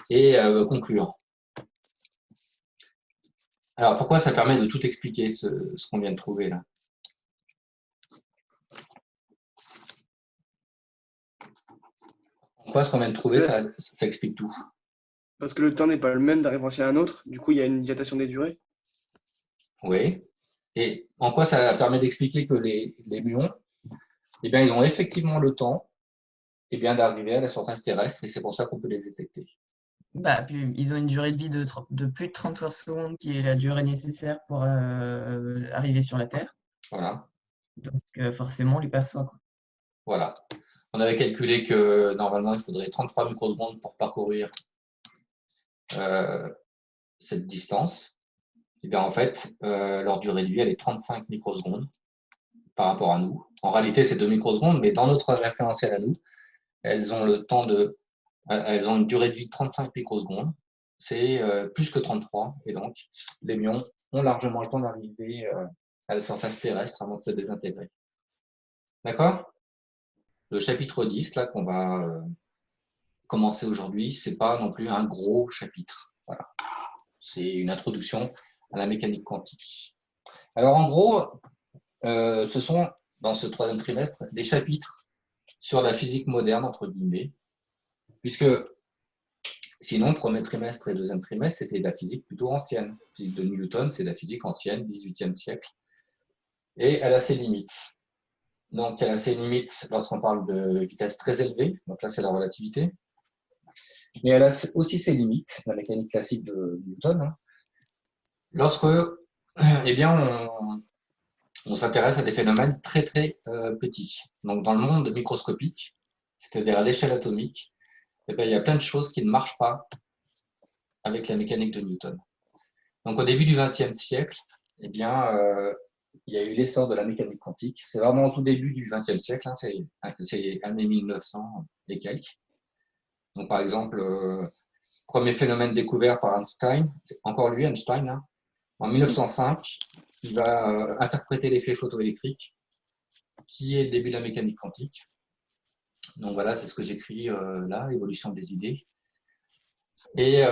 et conclure. Alors, pourquoi ça permet de tout expliquer, ce qu'on vient de trouver là? Pourquoi ce qu'on vient de trouver, ça explique tout? Parce que le temps n'est pas le même d'un référentiel à un autre, du coup il y a une dilatation des durées. Oui. Et en quoi ça permet d'expliquer que les muons, eh bien, ils ont effectivement le temps eh bien, d'arriver à la surface terrestre et c'est pour ça qu'on peut les détecter. Bah, puis, ils ont une durée de vie de plus de 33 secondes, qui est la durée nécessaire pour arriver sur la Terre. Voilà. Donc, forcément, on les perçoit, quoi. Voilà. On avait calculé que normalement, il faudrait 33 microsecondes pour parcourir cette distance. Et bien, en fait, leur durée de vie, elle est 35 microsecondes par rapport à nous. En réalité, c'est 2 microsecondes, mais dans notre référentiel à nous, elles ont elles ont une durée de vie de 35 microsecondes. C'est plus que 33. Et donc, les muons ont largement le temps d'arriver à la surface terrestre avant de se désintégrer. D'accord? Le chapitre 10, là, qu'on va commencer aujourd'hui, c'est pas non plus un gros chapitre. Voilà. C'est une introduction à la mécanique quantique. Alors, en gros, ce sont, dans ce troisième trimestre, des chapitres sur la physique moderne, entre guillemets, puisque sinon, premier trimestre et deuxième trimestre, c'était de la physique plutôt ancienne. La physique de Newton, c'est de la physique ancienne, 18e siècle, et elle a ses limites. Donc, elle a ses limites lorsqu'on parle de vitesse très élevée, donc là, c'est la relativité, mais elle a aussi ses limites, la mécanique classique de Newton, hein, lorsque eh bien, on s'intéresse à des phénomènes très très petits. Donc dans le monde microscopique, c'est-à-dire à l'échelle atomique, eh bien, il y a plein de choses qui ne marchent pas avec la mécanique de Newton. Donc au début du XXe siècle, eh bien, il y a eu l'essor de la mécanique quantique. C'est vraiment au tout début du XXe siècle, hein, c'est années 1900 et quelques. Donc par exemple, premier phénomène découvert par Einstein, c'est encore lui, Einstein, hein, en 1905, il va interpréter l'effet photoélectrique, qui est le début de la mécanique quantique. Donc voilà, c'est ce que j'écris là, évolution des idées. Et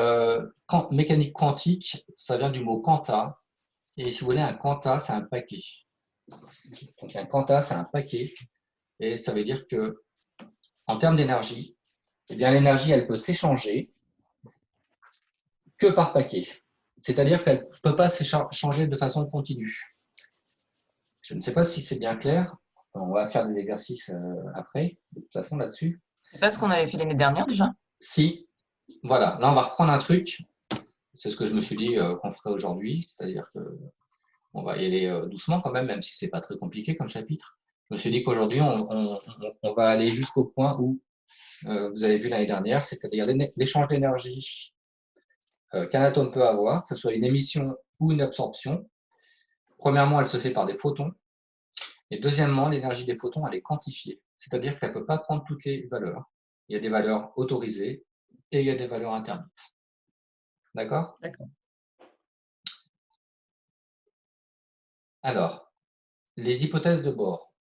mécanique quantique, ça vient du mot quanta. Et si vous voulez, un quanta, c'est un paquet. Donc un quanta, c'est un paquet. Et ça veut dire que, en termes d'énergie, eh bien l'énergie, elle peut s'échanger que par paquet. C'est-à-dire qu'elle ne peut pas s'échanger de façon continue. Je ne sais pas si c'est bien clair. On va faire des exercices après, de toute façon, là-dessus. C'est pas ce qu'on avait fait l'année dernière déjà? Si, voilà, là, on va reprendre un truc. C'est ce que je me suis dit qu'on ferait aujourd'hui, c'est-à-dire qu'on va y aller doucement quand même si ce n'est pas très compliqué comme chapitre. Je me suis dit qu'aujourd'hui, on va aller jusqu'au point où vous avez vu l'année dernière, c'est-à-dire l'échange d'énergie qu'un atome peut avoir, que ce soit une émission ou une absorption. Premièrement, elle se fait par des photons. Et deuxièmement, l'énergie des photons, elle est quantifiée. C'est-à-dire qu'elle ne peut pas prendre toutes les valeurs. Il y a des valeurs autorisées et il y a des valeurs interdites. D'accord? D'accord. Alors, les hypothèses de bord.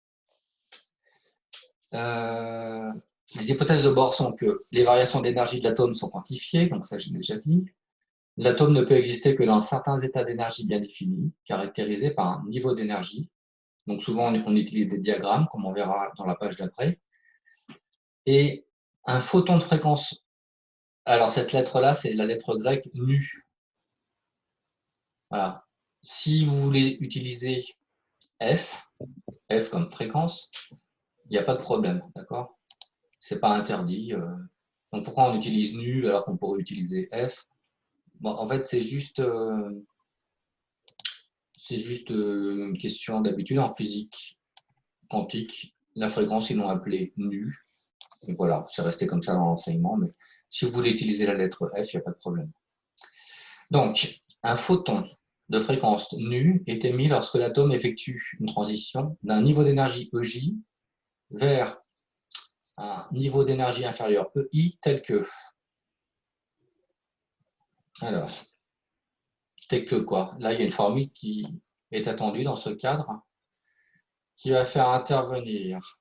Les hypothèses de bord sont que les variations d'énergie de l'atome sont quantifiées, donc ça j'ai déjà dit. L'atome ne peut exister que dans certains états d'énergie bien définis, caractérisés par un niveau d'énergie. Donc souvent on utilise des diagrammes, comme on verra dans la page d'après. Et un photon de fréquence, alors cette lettre-là, c'est la lettre grecque nu. Voilà. Si vous voulez utiliser F, F comme fréquence, il n'y a pas de problème, d'accord? C'est pas interdit. Donc pourquoi on utilise nu alors qu'on pourrait utiliser F? Bon, en fait, c'est juste une question d'habitude en physique quantique. La fréquence, ils l'ont appelée nu. Et voilà, c'est resté comme ça dans l'enseignement. Mais si vous voulez utiliser la lettre F, il n'y a pas de problème. Donc, un photon de fréquence nu est émis lorsque l'atome effectue une transition d'un niveau d'énergie EJ vers un niveau d'énergie inférieur EI tel que. Alors, tel que quoi? Là, il y a une formule qui est attendue dans ce cadre qui va faire intervenir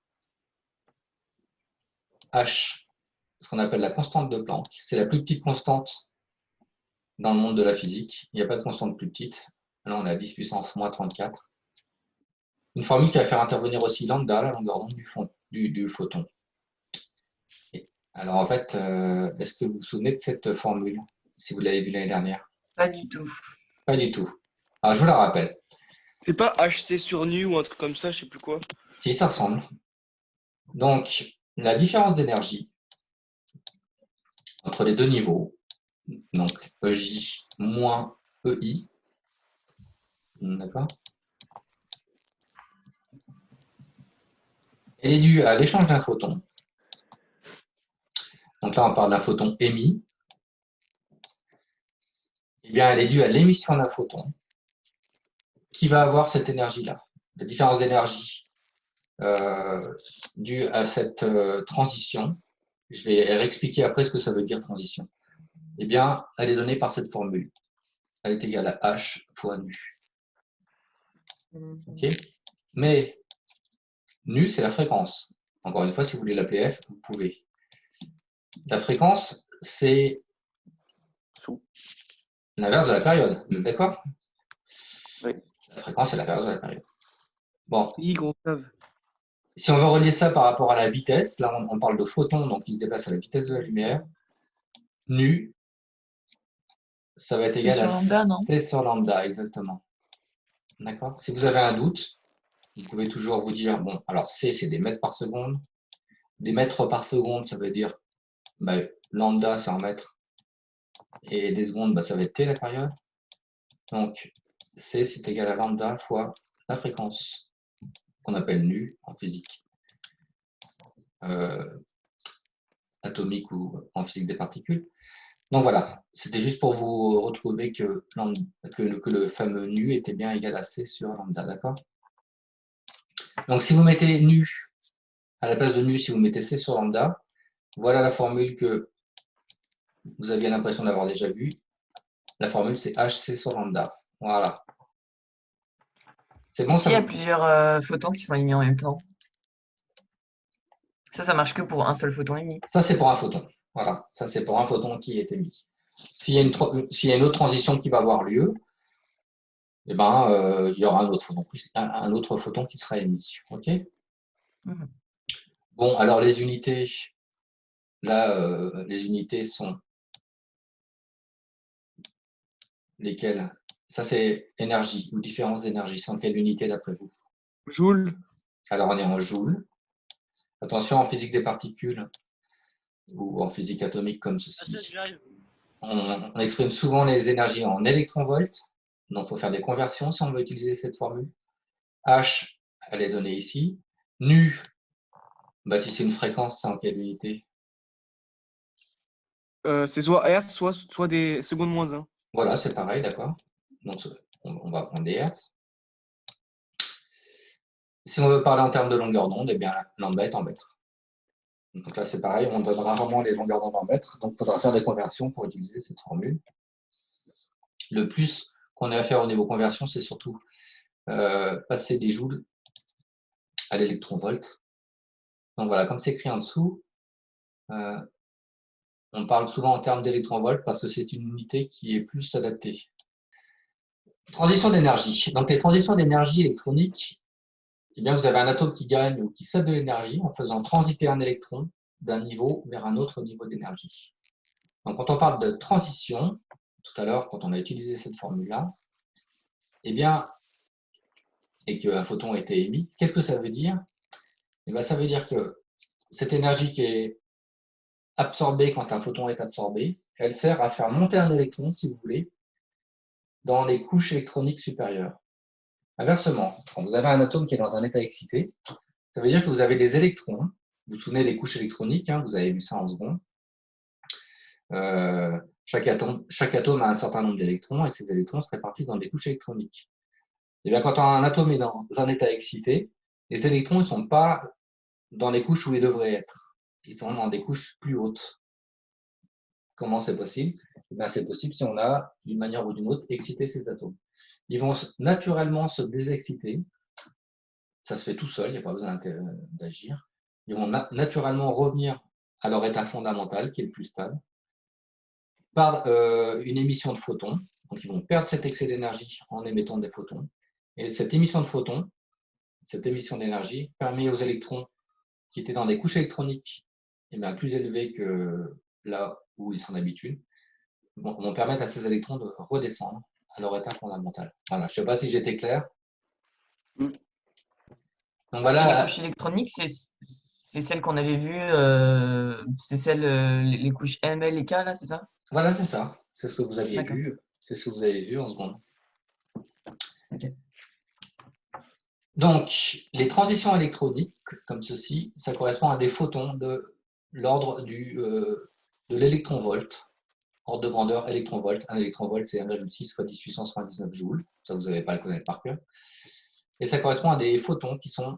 H, ce qu'on appelle la constante de Planck. C'est la plus petite constante dans le monde de la physique. Il n'y a pas de constante plus petite. Là, on est à 10 puissance moins 34. Une formule qui va faire intervenir aussi lambda, la longueur d'onde du photon. Alors, en fait, est-ce que vous vous souvenez de cette formule, si vous l'avez vue l'année dernière? Pas du tout. Pas du tout. Alors, je vous la rappelle. C'est pas HC sur nu ou un truc comme ça, je sais plus quoi. Si, ça ressemble. Donc, la différence d'énergie entre les deux niveaux, donc EJ moins EI, d'accord? elle est due à l'échange d'un photon. Donc là, on parle d'un photon émis. Eh bien, elle est due à l'émission d'un photon qui va avoir cette énergie-là. La différence d'énergie due à cette transition, je vais réexpliquer après ce que ça veut dire transition. Eh bien, elle est donnée par cette formule. Elle est égale à H fois nu. Okay. Mais nu, c'est la fréquence. Encore une fois, si vous voulez l'appeler F, vous pouvez. La fréquence, c'est l'inverse de la période. Vous êtes d'accord? Oui. La fréquence, c'est l'inverse de la période. Bon. Y, gros cave. Si on veut relier ça par rapport à la vitesse, là, on parle de photons, donc ils se déplacent à la vitesse de la lumière. Nu, ça va être égal à lambda, non? C sur lambda, exactement. D'accord? Si vous avez un doute, vous pouvez toujours vous dire, bon, alors C, c'est des mètres par seconde. Des mètres par seconde, ça veut dire lambda, c'est en mètres. Et des secondes, ça va être T la période. Donc, C, c'est égal à lambda fois la fréquence, qu'on appelle nu en physique atomique ou en physique des particules. Donc voilà, c'était juste pour vous retrouver que le fameux nu était bien égal à C sur lambda, d'accord? Donc si vous mettez nu, à la place de nu, si vous mettez C sur lambda, voilà la formule que vous aviez l'impression d'avoir déjà vue. La formule, c'est HC sur lambda. Voilà. C'est bon, S'il y ça a plusieurs photons qui sont émis en même temps, ça marche que pour un seul photon émis. Ça, c'est pour un photon. Voilà, ça, c'est pour un photon qui est émis. S'il y a une autre transition qui va avoir lieu, eh ben, il y aura un autre photon qui sera émis. OK? Mhm. Bon, alors les unités, là, les unités sont lesquelles? Ça, c'est énergie ou différence d'énergie. C'est en quelle unité d'après vous? Joule. Alors, on est en joules. Attention, en physique des particules ou en physique atomique comme Ah, ça, ceci, j'arrive. on exprime souvent les énergies en électronvolts. Donc, il faut faire des conversions si on veut utiliser cette formule. H, elle est donnée ici. Nu, si c'est une fréquence, c'est en quelle unité? C'est soit Hertz, soit des secondes moins 1. Voilà, c'est pareil, d'accord. Donc, on va prendre des hertz. Si on veut parler en termes de longueur d'onde, eh bien, lambda est en mètres. Donc là, c'est pareil, on donne rarement les longueurs d'onde en mètres, donc il faudra faire des conversions pour utiliser cette formule. Le plus qu'on ait à faire au niveau conversion, c'est surtout passer des joules à l'électronvolt. Donc voilà, comme c'est écrit en dessous, on parle souvent en termes d'électronvolt parce que c'est une unité qui est plus adaptée. Transition d'énergie. Donc les transitions d'énergie électronique, eh bien, vous avez un atome qui gagne ou qui cède de l'énergie en faisant transiter un électron d'un niveau vers un autre niveau d'énergie. Donc quand on parle de transition, tout à l'heure, quand on a utilisé cette formule-là, eh bien, et qu'un photon a été émis, qu'est-ce que ça veut dire? Eh bien, ça veut dire que cette énergie qui est absorbée quand un photon est absorbé, elle sert à faire monter un électron, si vous voulez, dans les couches électroniques supérieures. Inversement, quand vous avez un atome qui est dans un état excité, ça veut dire que vous avez des électrons. Vous vous souvenez des couches électroniques, hein, vous avez vu ça en seconde. Chaque atome a un certain nombre d'électrons et ces électrons se répartissent dans des couches électroniques. Et bien, quand un atome est dans un état excité, les électrons ne sont pas dans les couches où ils devraient être. Ils sont dans des couches plus hautes. Comment c'est possible? C'est possible si on a, d'une manière ou d'une autre, excité ces atomes. Ils vont naturellement se désexciter. Ça se fait tout seul, il n'y a pas besoin d'agir. Ils vont naturellement revenir à leur état fondamental, qui est le plus stable, par une émission de photons. Donc, ils vont perdre cet excès d'énergie en émettant des photons. Et cette émission de photons, cette émission d'énergie, permet aux électrons qui étaient dans des couches électroniques plus élevées que là où ils sont d'habitude, vont permettre à ces électrons de redescendre à leur état fondamental. Voilà, je ne sais pas si j'étais clair. Donc voilà. Les couches électroniques, c'est celles qu'on avait vues, c'est celles, les couches ML et K, là, c'est ça? Voilà, c'est ça. C'est ce que vous aviez vu. C'est ce que vous avez vu en seconde. Okay. Donc, les transitions électroniques, comme ceci, ça correspond à des photons de l'ordre de l'électronvolt, ordre de grandeur électronvolt. Un électronvolt, c'est 1,6 fois 10 puissance moins 19 joules. Ça, vous n'avez pas à le connaître par cœur. Et ça correspond à des photons qui sont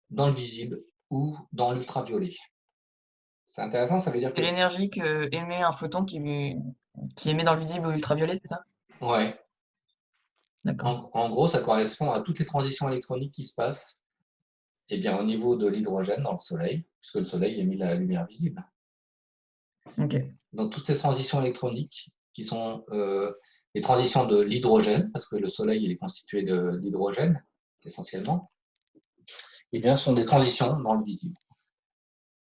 dans le visible ou dans l'ultraviolet. C'est intéressant, ça veut dire C'est que... l'énergie que émet un photon qui émet dans le visible ou l'ultraviolet, c'est ça? Ouais. D'accord. En gros, ça correspond à toutes les transitions électroniques qui se passent eh bien, au niveau de l'hydrogène dans le Soleil, puisque le Soleil émet la lumière visible. Ok. Donc, toutes ces transitions électroniques qui sont les transitions de l'hydrogène, parce que le Soleil il est constitué d'hydrogène, essentiellement, eh bien, sont des transitions dans le visible.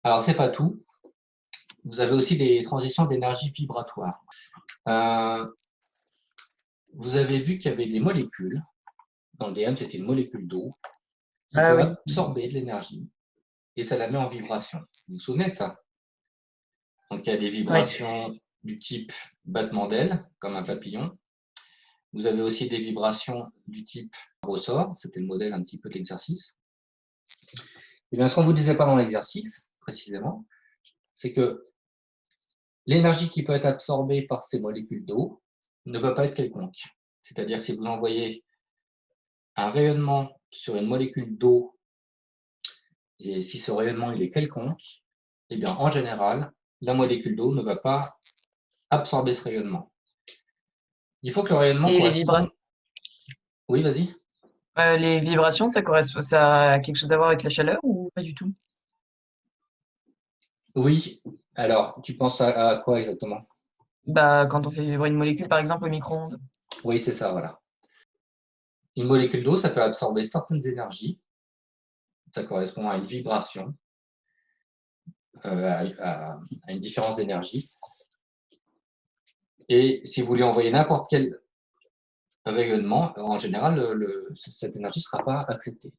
Alors, ce n'est pas tout. Vous avez aussi des transitions d'énergie vibratoire. Vous avez vu qu'il y avait des molécules. Dans le DM, c'était une molécule d'eau qui Ah peut oui. absorber de l'énergie et ça la met en vibration. Vous vous souvenez de ça? Donc, il y a des vibrations du type battement d'aile, comme un papillon. Vous avez aussi des vibrations du type ressort. C'était le modèle un petit peu de l'exercice. Et bien, ce qu'on ne vous disait pas dans l'exercice, précisément, c'est que l'énergie qui peut être absorbée par ces molécules d'eau ne peut pas être quelconque. C'est-à-dire que si vous envoyez un rayonnement sur une molécule d'eau, et si ce rayonnement il est quelconque, eh bien, en général, la molécule d'eau ne va pas absorber ce rayonnement. Il faut que le rayonnement Et corresponde... Oui, vas-y. les vibrations, ça a quelque chose à voir avec la chaleur ou pas du tout? Oui. Alors, tu penses à quoi exactement? Bah, quand on fait vibrer une molécule, par exemple, au micro-ondes. Oui, c'est ça, voilà. Une molécule d'eau, ça peut absorber certaines énergies. Ça correspond à une vibration, à une différence d'énergie. Et si vous lui envoyez n'importe quel rayonnement, en général, cette énergie ne sera pas acceptée.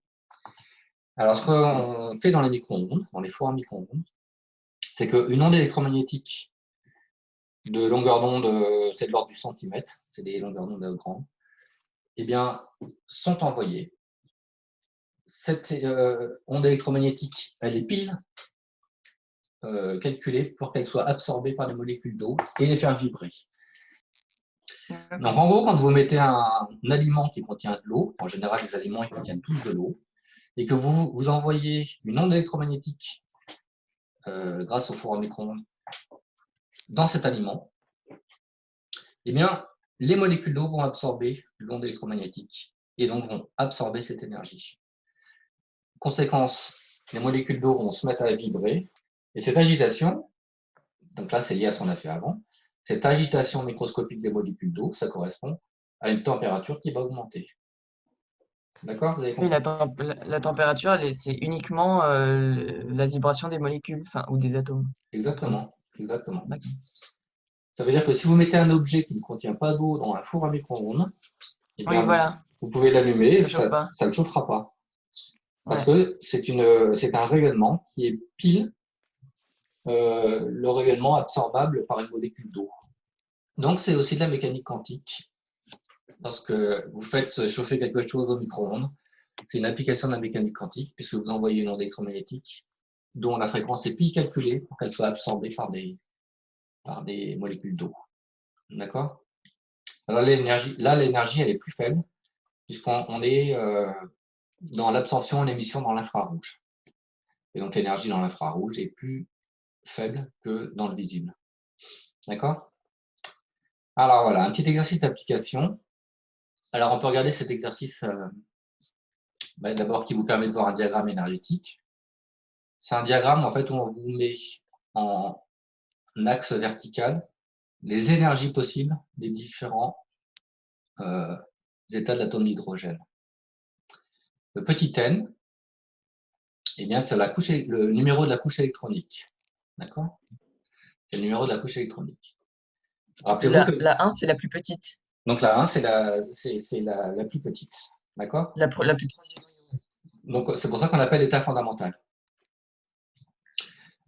Alors, ce qu'on fait dans les micro-ondes, dans les fours à micro-ondes, c'est qu'une onde électromagnétique de longueur d'onde, c'est de l'ordre du centimètre, c'est des longueurs d'onde grandes, eh bien, sont envoyées. Cette onde électromagnétique, elle est pile calculée pour qu'elle soit absorbée par les molécules d'eau et les faire vibrer. Donc, en gros, quand vous mettez un aliment qui contient de l'eau, en général, les aliments ils contiennent tous de l'eau, et que vous envoyez une onde électromagnétique grâce au four à micro-ondes dans cet aliment, eh bien, les molécules d'eau vont absorber l'onde électromagnétique et donc vont absorber cette énergie. Conséquence, les molécules d'eau vont se mettre à vibrer et cette agitation, donc là c'est lié à ce qu'on a fait avant, cette agitation microscopique des molécules d'eau, ça correspond à une température qui va augmenter. D'accord? Vous avez Oui, compris? la température, c'est uniquement la vibration des molécules, enfin, ou des atomes. Exactement, exactement. D'accord. Ça veut dire que si vous mettez un objet qui ne contient pas d'eau dans un four à micro-ondes, eh Oui, bien, voilà, vous pouvez l'allumer et ça chauffe pas. ça ne chauffera pas. Parce Ouais. que c'est un rayonnement qui est pile le rayonnement absorbable par une molécule d'eau. Donc, c'est aussi de la mécanique quantique. Lorsque vous faites chauffer quelque chose au micro-ondes, c'est une application de la mécanique quantique, puisque vous envoyez une onde électromagnétique dont la fréquence est pile calculée pour qu'elle soit absorbée par des molécules d'eau. D'accord? Alors, l'énergie, elle est plus faible, puisqu'on est dans l'absorption et l'émission dans l'infrarouge. Et donc, l'énergie dans l'infrarouge est plus faible que dans le visible. D'accord? Alors voilà, un petit exercice d'application. Alors on peut regarder cet exercice d'abord qui vous permet de voir un diagramme énergétique. C'est un diagramme en fait où on vous met en axe vertical les énergies possibles des différents états de l'atome d'hydrogène. Le petit n, eh bien, c'est le numéro de la couche électronique. D'accord? C'est le numéro de la couche électronique. Rappelez-vous que La 1, c'est la plus petite. donc la 1, c'est la plus petite. D'accord? La plus proche du noyau. Donc c'est pour ça qu'on appelle l'état fondamental.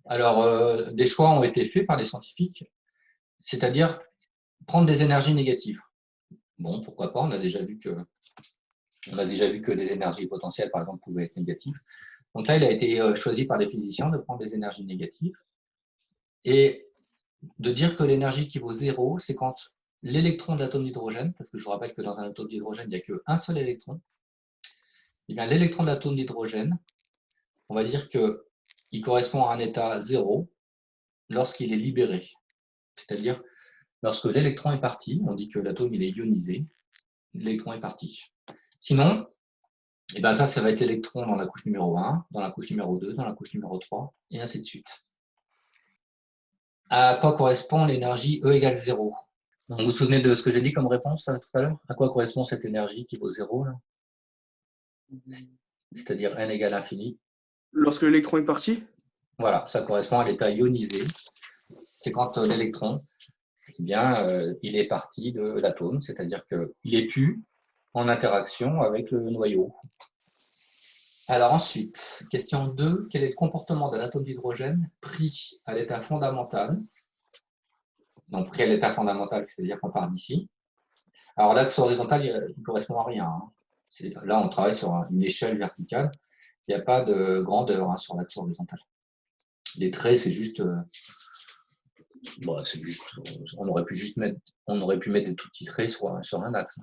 Alors, des choix ont été faits par les scientifiques, c'est-à-dire prendre des énergies négatives. Bon, pourquoi pas, on a déjà vu que On a déjà vu que les énergies potentielles, par exemple, pouvaient être négatives. Donc là, il a été choisi par les physiciens de prendre des énergies négatives et de dire que l'énergie qui vaut 0, c'est quand l'électron de l'atome d'hydrogène, parce que je vous rappelle que dans un atome d'hydrogène, il n'y a qu'un seul électron, et bien l'électron de l'atome d'hydrogène, on va dire qu'il correspond à un état 0 lorsqu'il est libéré. C'est-à-dire, lorsque l'électron est parti, on dit que l'atome il est ionisé, l'électron est parti. Sinon, et ben ça va être l'électron dans la couche numéro 1, dans la couche numéro 2, dans la couche numéro 3, et ainsi de suite. À quoi correspond l'énergie E égale 0? Vous vous souvenez de ce que j'ai dit comme réponse tout à l'heure? À quoi correspond cette énergie qui vaut 0 là? C'est-à-dire n égale infini. Lorsque l'électron est parti? Voilà, ça correspond à l'état ionisé. C'est quand l'électron, eh bien, il est parti de l'atome, c'est-à-dire qu'il est plus en interaction avec le noyau. Alors ensuite, question 2, quel est le comportement d'un atome d'hydrogène pris à l'état fondamental? Donc pris à l'état fondamental, c'est-à-dire qu'on part d'ici. Alors l'axe horizontal, il ne correspond à rien. Hein. Là, on travaille sur une échelle verticale. Il n'y a pas de grandeur sur l'axe horizontal. Les traits, c'est juste, on aurait pu mettre des tout petits traits sur un axe.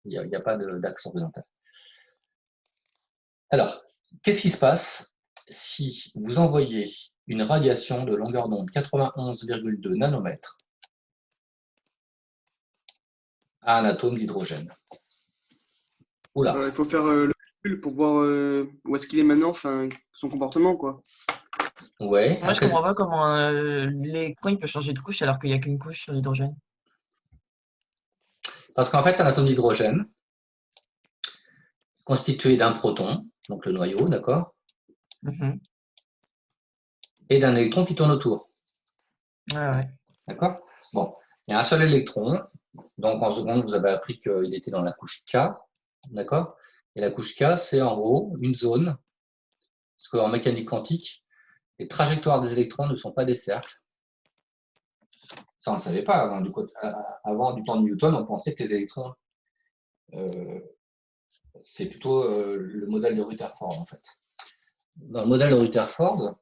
Il n'y a pas d'axe horizontal. Alors, qu'est-ce qui se passe si vous envoyez une radiation de longueur d'onde 91,2 nanomètres à un atome d'hydrogène? Oula. Il faut faire le calcul pour voir où est-ce qu'il est maintenant, enfin, son comportement, quoi. Ouais. Moi, je comprends pas comment l'électron il peut changer de couche alors qu'il n'y a qu'une couche sur l'hydrogène. Parce qu'en fait, un atome d'hydrogène, constitué d'un proton, donc le noyau, d'accord, et d'un électron qui tourne autour. Ouais. D'accord? Bon, il y a un seul électron. Donc, en seconde, vous avez appris qu'il était dans la couche K. D'accord? Et la couche K, c'est en gros une zone. Parce qu'en mécanique quantique, les trajectoires des électrons ne sont pas des cercles. Ça, on ne le savait pas avant. Avant du temps de Newton, on pensait que les électrons, c'est plutôt le modèle de Rutherford, en fait. Dans le modèle de Rutherford,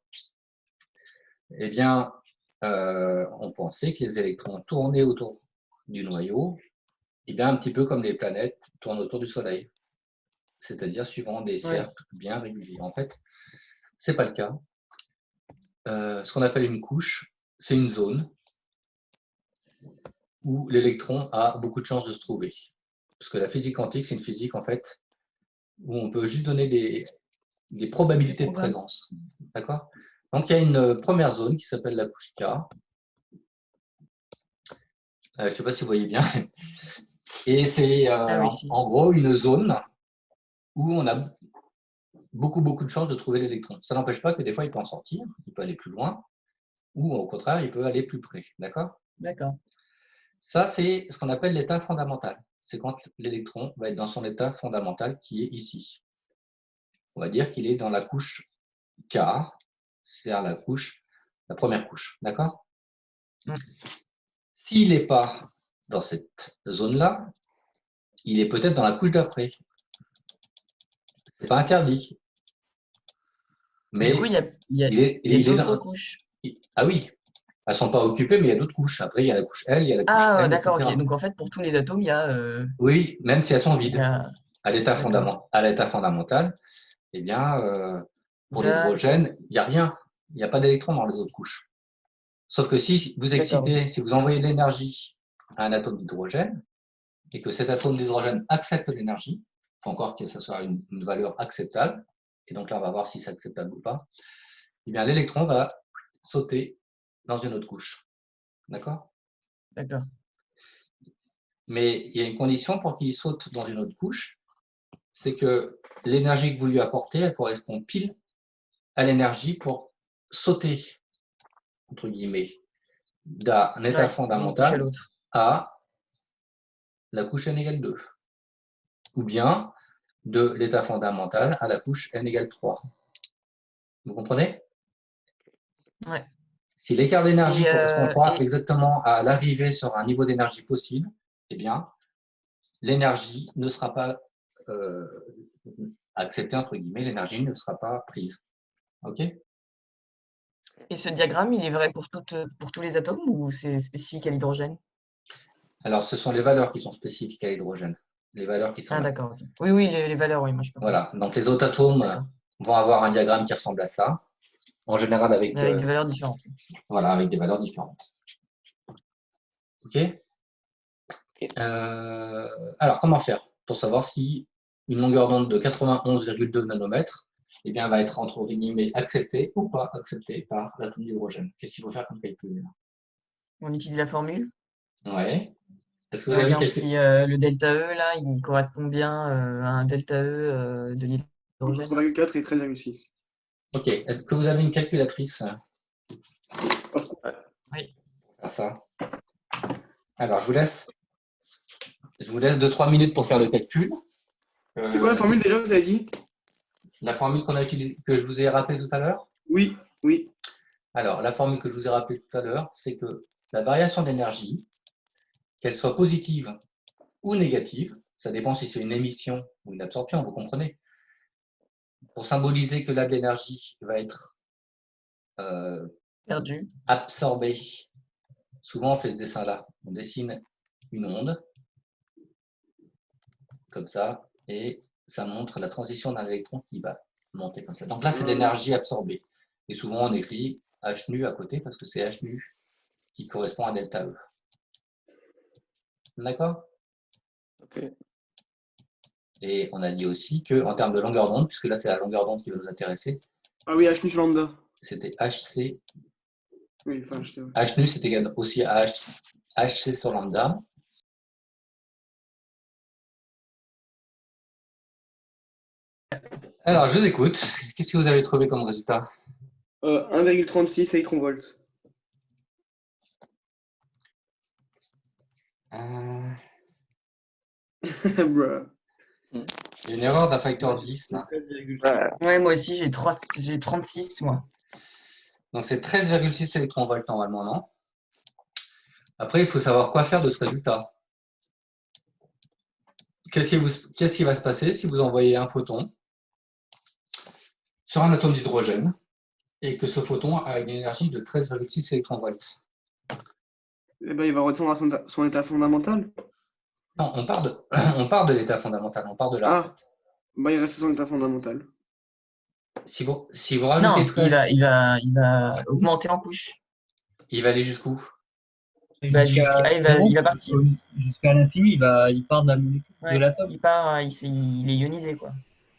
eh bien, on pensait que les électrons tournaient autour du noyau, eh bien, un petit peu comme les planètes tournent autour du Soleil, c'est-à-dire suivant des cercles bien réguliers. En fait, ce n'est pas le cas. Ce qu'on appelle une couche, c'est une zone où l'électron a beaucoup de chances de se trouver. Parce que la physique quantique, c'est une physique en fait où on peut juste donner des probabilités de présence. D'accord? Donc, il y a une première zone qui s'appelle la couche K. Je ne sais pas si vous voyez bien. Et c'est en gros une zone où on a beaucoup de chances de trouver l'électron. Ça n'empêche pas que des fois, il peut en sortir, il peut aller plus loin, ou au contraire, il peut aller plus près. D'accord? D'accord. Ça, c'est ce qu'on appelle l'état fondamental. C'est quand l'électron va être dans son état fondamental qui est ici. On va dire qu'il est dans la couche K, c'est-à-dire la première couche. D'accord? S'il n'est pas dans cette zone-là, il est peut-être dans la couche d'après. Ce n'est pas interdit. Mais du coup, il y a d'autres couches. Ah oui, elles ne sont pas occupées, mais il y a d'autres couches. Après, il y a la couche L, il y a la couche M, etc. D'accord, ok. Donc en fait, pour tous les atomes, il y a. Oui, même si elles sont vides. À l'état D'accord. fondamental, eh bien, pour l'hydrogène, il n'y a rien. Il n'y a pas d'électrons dans les autres couches. Sauf que si vous excitez, si vous envoyez de l'énergie à un atome d'hydrogène, et que cet atome d'hydrogène accepte l'énergie, il faut encore que ce soit une valeur acceptable, et donc là, on va voir si c'est acceptable ou pas, eh bien, l'électron va sauter dans une autre couche. D'accord? D'accord. Mais il y a une condition pour qu'il saute dans une autre couche, c'est que l'énergie que vous lui apportez, elle correspond pile à l'énergie pour sauter, entre guillemets, d'un état fondamental à la couche n égale 2. Ou bien de l'état fondamental à la couche n égale 3. Vous comprenez? Ouais. Si l'écart d'énergie ne correspond pas exactement à l'arrivée sur un niveau d'énergie possible, eh bien, l'énergie ne sera pas accepter, entre guillemets, l'énergie ne sera pas prise. OK? Et ce diagramme, il est vrai pour tous les atomes ou c'est spécifique à l'hydrogène? Alors, ce sont les valeurs qui sont spécifiques à l'hydrogène. Les valeurs qui sont Ah là. d'accord, ok. Oui, oui, les valeurs, oui, moi je peux Voilà. Donc, les autres atomes D'accord. vont avoir un diagramme qui ressemble à ça. En général, avec, Mais avec des valeurs différentes. voilà, avec des valeurs différentes. OK? Alors, comment faire pour savoir si une longueur d'onde de 91,2 nanomètres eh bien, va être entre guillemets acceptée ou pas acceptée par l'atome d'hydrogène? Qu'est-ce qu'il faut faire comme calcul? On utilise la formule. Ouais. Est-ce que On vous avez regarde calculé? si le delta E, là, il correspond bien à un delta E de Entre l'hydrogène. 3,4 et 13,6. Ok. Est-ce que vous avez une calculatrice? Of course. Oui. Faire ça. Alors, je vous laisse 2-3 minutes pour faire le calcul. C'est quoi la formule déjà, vous avez dit? La formule qu'on a utilisée, que je vous ai rappelé tout à l'heure? Oui, oui. Alors, la formule que je vous ai rappelée tout à l'heure, c'est que la variation d'énergie, qu'elle soit positive ou négative, ça dépend si c'est une émission ou une absorption, vous comprenez. Pour symboliser que là, de l'énergie va être Perdu. absorbée, souvent on fait ce dessin-là. On dessine une onde, comme ça, et ça montre la transition d'un électron qui va monter comme ça. Donc là, c'est l'énergie absorbée. Et souvent, on écrit H nu à côté parce que c'est H nu qui correspond à delta E. D'accord? Ok. Et on a dit aussi qu'en termes de longueur d'onde, puisque là, c'est la longueur d'onde qui va nous intéresser, Ah oui, H nu sur lambda. c'était HC. Oui, enfin, je sais. H nu, c'est égal aussi à HC sur lambda. Alors, je vous écoute. Qu'est-ce que vous avez trouvé comme résultat? 1,36 électronvolts. Bruh. Il y a une erreur d'un facteur 10 là. 13,6. Ouais, moi aussi, j'ai 36, moi. Donc c'est 13,6 électronvolts normalement, non? Après, il faut savoir quoi faire de ce résultat. Qu'est-ce qui va se passer si vous envoyez un photon sur un atome d'hydrogène et que ce photon a une énergie de 13,6 électronvolts? Eh ben, il va redescendre à son état fondamental. Non, on part de l'état fondamental, on part de là. Ah, bah, il reste à son état fondamental. Si vous rajoutez Non, 13, il va augmenter en couche. il va aller jusqu'où? Il va partir. Jusqu'à l'infini, il part de la molécule, Ouais, de l'atome. il part, il est ionisé, quoi.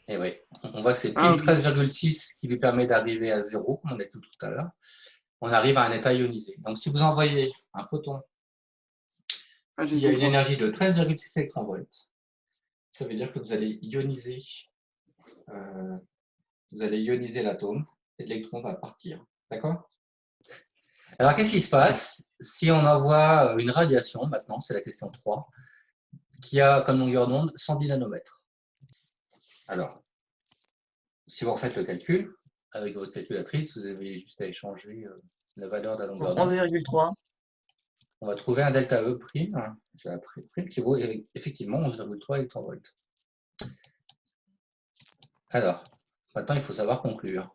Et oui, on voit que c'est Ah, pile oui. 13,6 qui lui permet d'arriver à 0, comme on a dit tout à l'heure. On arrive à un état ionisé. Donc si vous envoyez un photon Ah, je qui a une comprends. énergie de 13,6 électronvolts, ça veut dire que vous allez ioniser l'atome et l'électron va partir. D'accord? Alors, qu'est-ce qui se passe si on envoie une radiation, maintenant, c'est la question 3, qui a comme longueur d'onde 110 nanomètres? Alors, si vous refaites le calcul, avec votre calculatrice, vous avez juste à échanger la valeur de la longueur d'onde. 11,3. On va trouver un delta E prime, qui vaut effectivement 11,3 électronvolts. Alors, maintenant, il faut savoir conclure.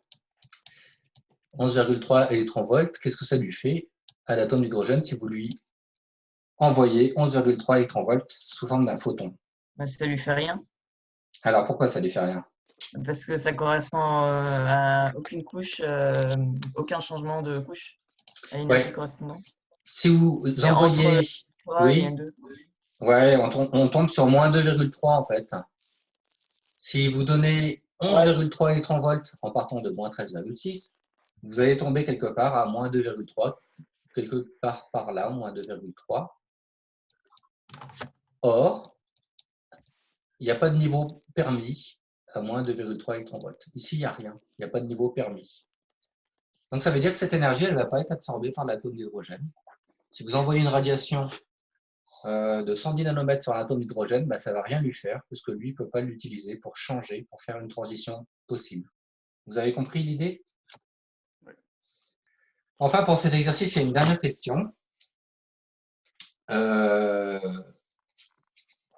11,3 électronvolts, qu'est-ce que ça lui fait à l'atome d'hydrogène si vous lui envoyez 11,3 électronvolts sous forme d'un photon? Bah, ça lui fait rien. Alors, pourquoi ça ne lui fait rien? Parce que ça correspond à aucune couche, aucun changement de couche à l'énergie Ouais. correspondante. Si vous C'est envoyez... entre 3 et Oui, N2. ouais, on tombe sur moins 2,3 en fait. Si vous donnez 11,3 électronvolts en partant de moins 13,6, vous allez tomber quelque part à moins 2,3, quelque part par là, moins 2,3. Or, il n'y a pas de niveau permis à moins 2,3 électronvolts. Ici, il n'y a rien. Il n'y a pas de niveau permis. Donc, ça veut dire que cette énergie, elle ne va pas être absorbée par l'atome d'hydrogène. Si vous envoyez une radiation de 110 nanomètres sur l'atome d'hydrogène, ça ne va rien lui faire, puisque lui ne peut pas l'utiliser pour changer, pour faire une transition possible. Vous avez compris l'idée? Oui. Enfin, pour cet exercice, il y a une dernière question.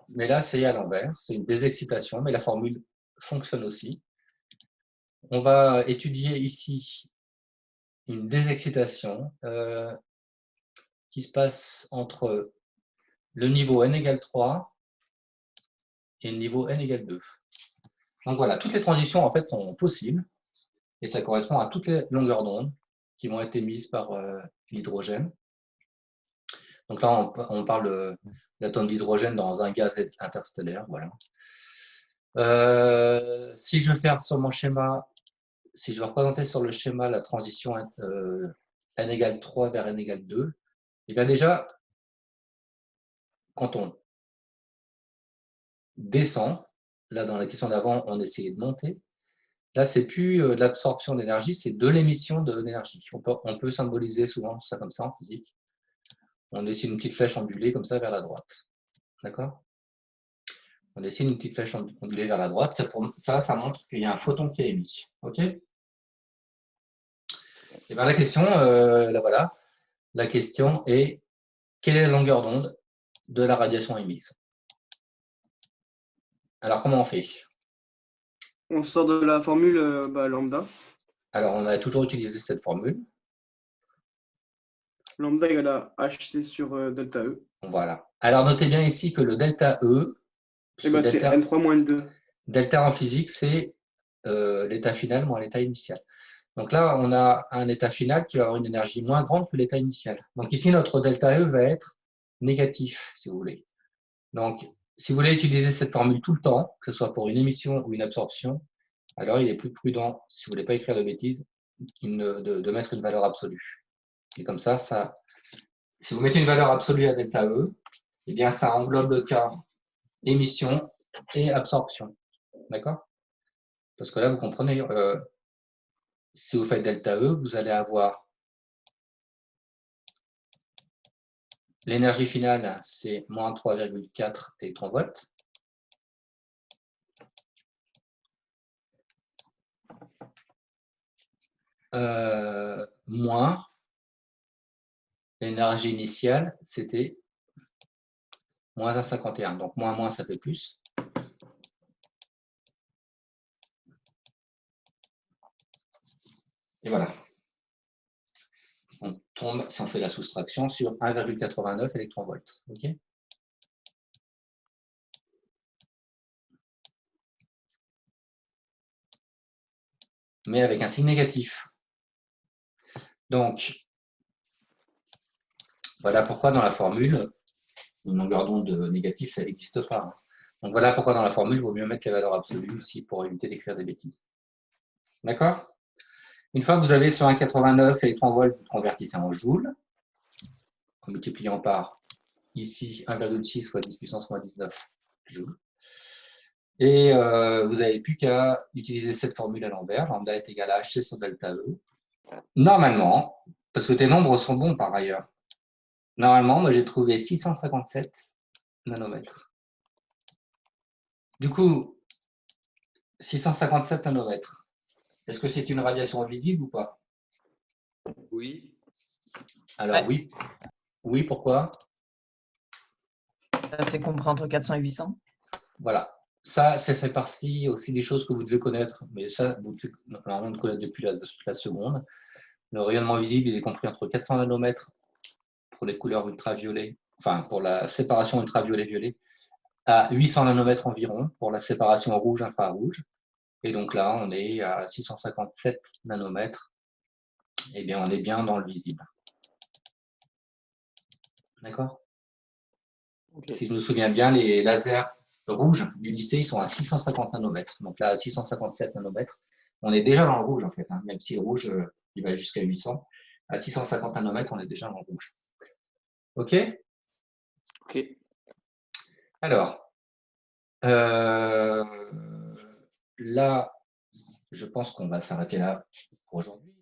mais là, c'est à l'envers. C'est une désexcitation, mais la formule fonctionne aussi. On va étudier ici une désexcitation qui se passe entre le niveau n égale 3 et le niveau n égale 2. Donc voilà, toutes les transitions en fait sont possibles et ça correspond à toutes les longueurs d'onde qui vont être émises par l'hydrogène. Donc là, on parle d'atomes d'hydrogène dans un gaz interstellaire. Voilà. Si je veux faire sur mon schéma, si je veux représenter sur le schéma la transition n égale 3 vers n égale 2, et bien déjà, quand on descend, là dans la question d'avant, on essayait de monter. Là, c'est plus de l'absorption d'énergie, c'est de l'émission d'énergie. On peut symboliser souvent ça comme ça en physique. On dessine une petite flèche ondulée comme ça vers la droite. D'accord? On dessine une petite flèche ondulée vers la droite. Ça montre qu'il y a un photon qui est émis. OK? Et bien la question, là voilà, la question est quelle est la longueur d'onde de la radiation émise? Alors comment on fait? On sort de la formule lambda. Alors on a toujours utilisé cette formule. Lambda égale à HC sur delta E. Voilà. Alors notez bien ici que le delta E, Et ben c'est N3 moins N2. delta en physique, c'est l'état final moins l'état initial. Donc là, on a un état final qui va avoir une énergie moins grande que l'état initial. Donc ici, notre delta E va être négatif, si vous voulez. Donc, si vous voulez utiliser cette formule tout le temps, que ce soit pour une émission ou une absorption, alors il est plus prudent, si vous ne voulez pas écrire de bêtises, de mettre une valeur absolue. Et comme ça, si vous mettez une valeur absolue à delta E, eh bien ça englobe le cas émission et absorption. D'accord? Parce que là, vous comprenez, si vous faites delta E, vous allez avoir l'énergie finale, c'est moins 3,4 électronvolts. Moins l'énergie initiale, c'était moins 1,51. Donc moins moins, ça fait plus. Et voilà. On tombe, si on fait la soustraction, sur 1,89 électronvolts. OK ? Mais avec un signe négatif. Donc, voilà pourquoi dans la formule, une longueur d'onde négative, ça n'existe pas. Donc voilà pourquoi dans la formule, il vaut mieux mettre les valeurs absolues ici pour éviter d'écrire des bêtises. D'accord? Une fois que vous avez sur 1,89 électronvolts, vous convertissez en joules, en multipliant par ici 1,6 fois 10 puissance moins 19 joules. Et vous n'avez plus qu'à utiliser cette formule à l'envers. Lambda est égal à HC sur delta E. Normalement, parce que tes nombres sont bons par ailleurs, normalement, moi j'ai trouvé 657 nanomètres. Du coup, 657 nanomètres, est-ce que c'est une radiation visible ou pas? Oui. Alors Ouais. oui. Oui, pourquoi? C'est compris entre 400 et 800. Voilà. Ça fait partie aussi des choses que vous devez connaître, mais ça, vous devez normalement connaître depuis la seconde. Le rayonnement visible, il est compris entre 400 nanomètres pour les couleurs ultraviolet, enfin pour la séparation ultraviolet-violet, à 800 nanomètres environ pour la séparation rouge-infrarouge. Et donc là, on est à 657 nanomètres. Eh bien, on est bien dans le visible. D'accord? Ok. Si je me souviens bien, les lasers rouges du lycée, ils sont à 650 nanomètres. Donc là, à 657 nanomètres, on est déjà dans le rouge en fait, hein, même si le rouge, il va jusqu'à 800. À 650 nanomètres, on est déjà dans le rouge. OK? Ok. Alors, là, je pense qu'on va s'arrêter là pour aujourd'hui.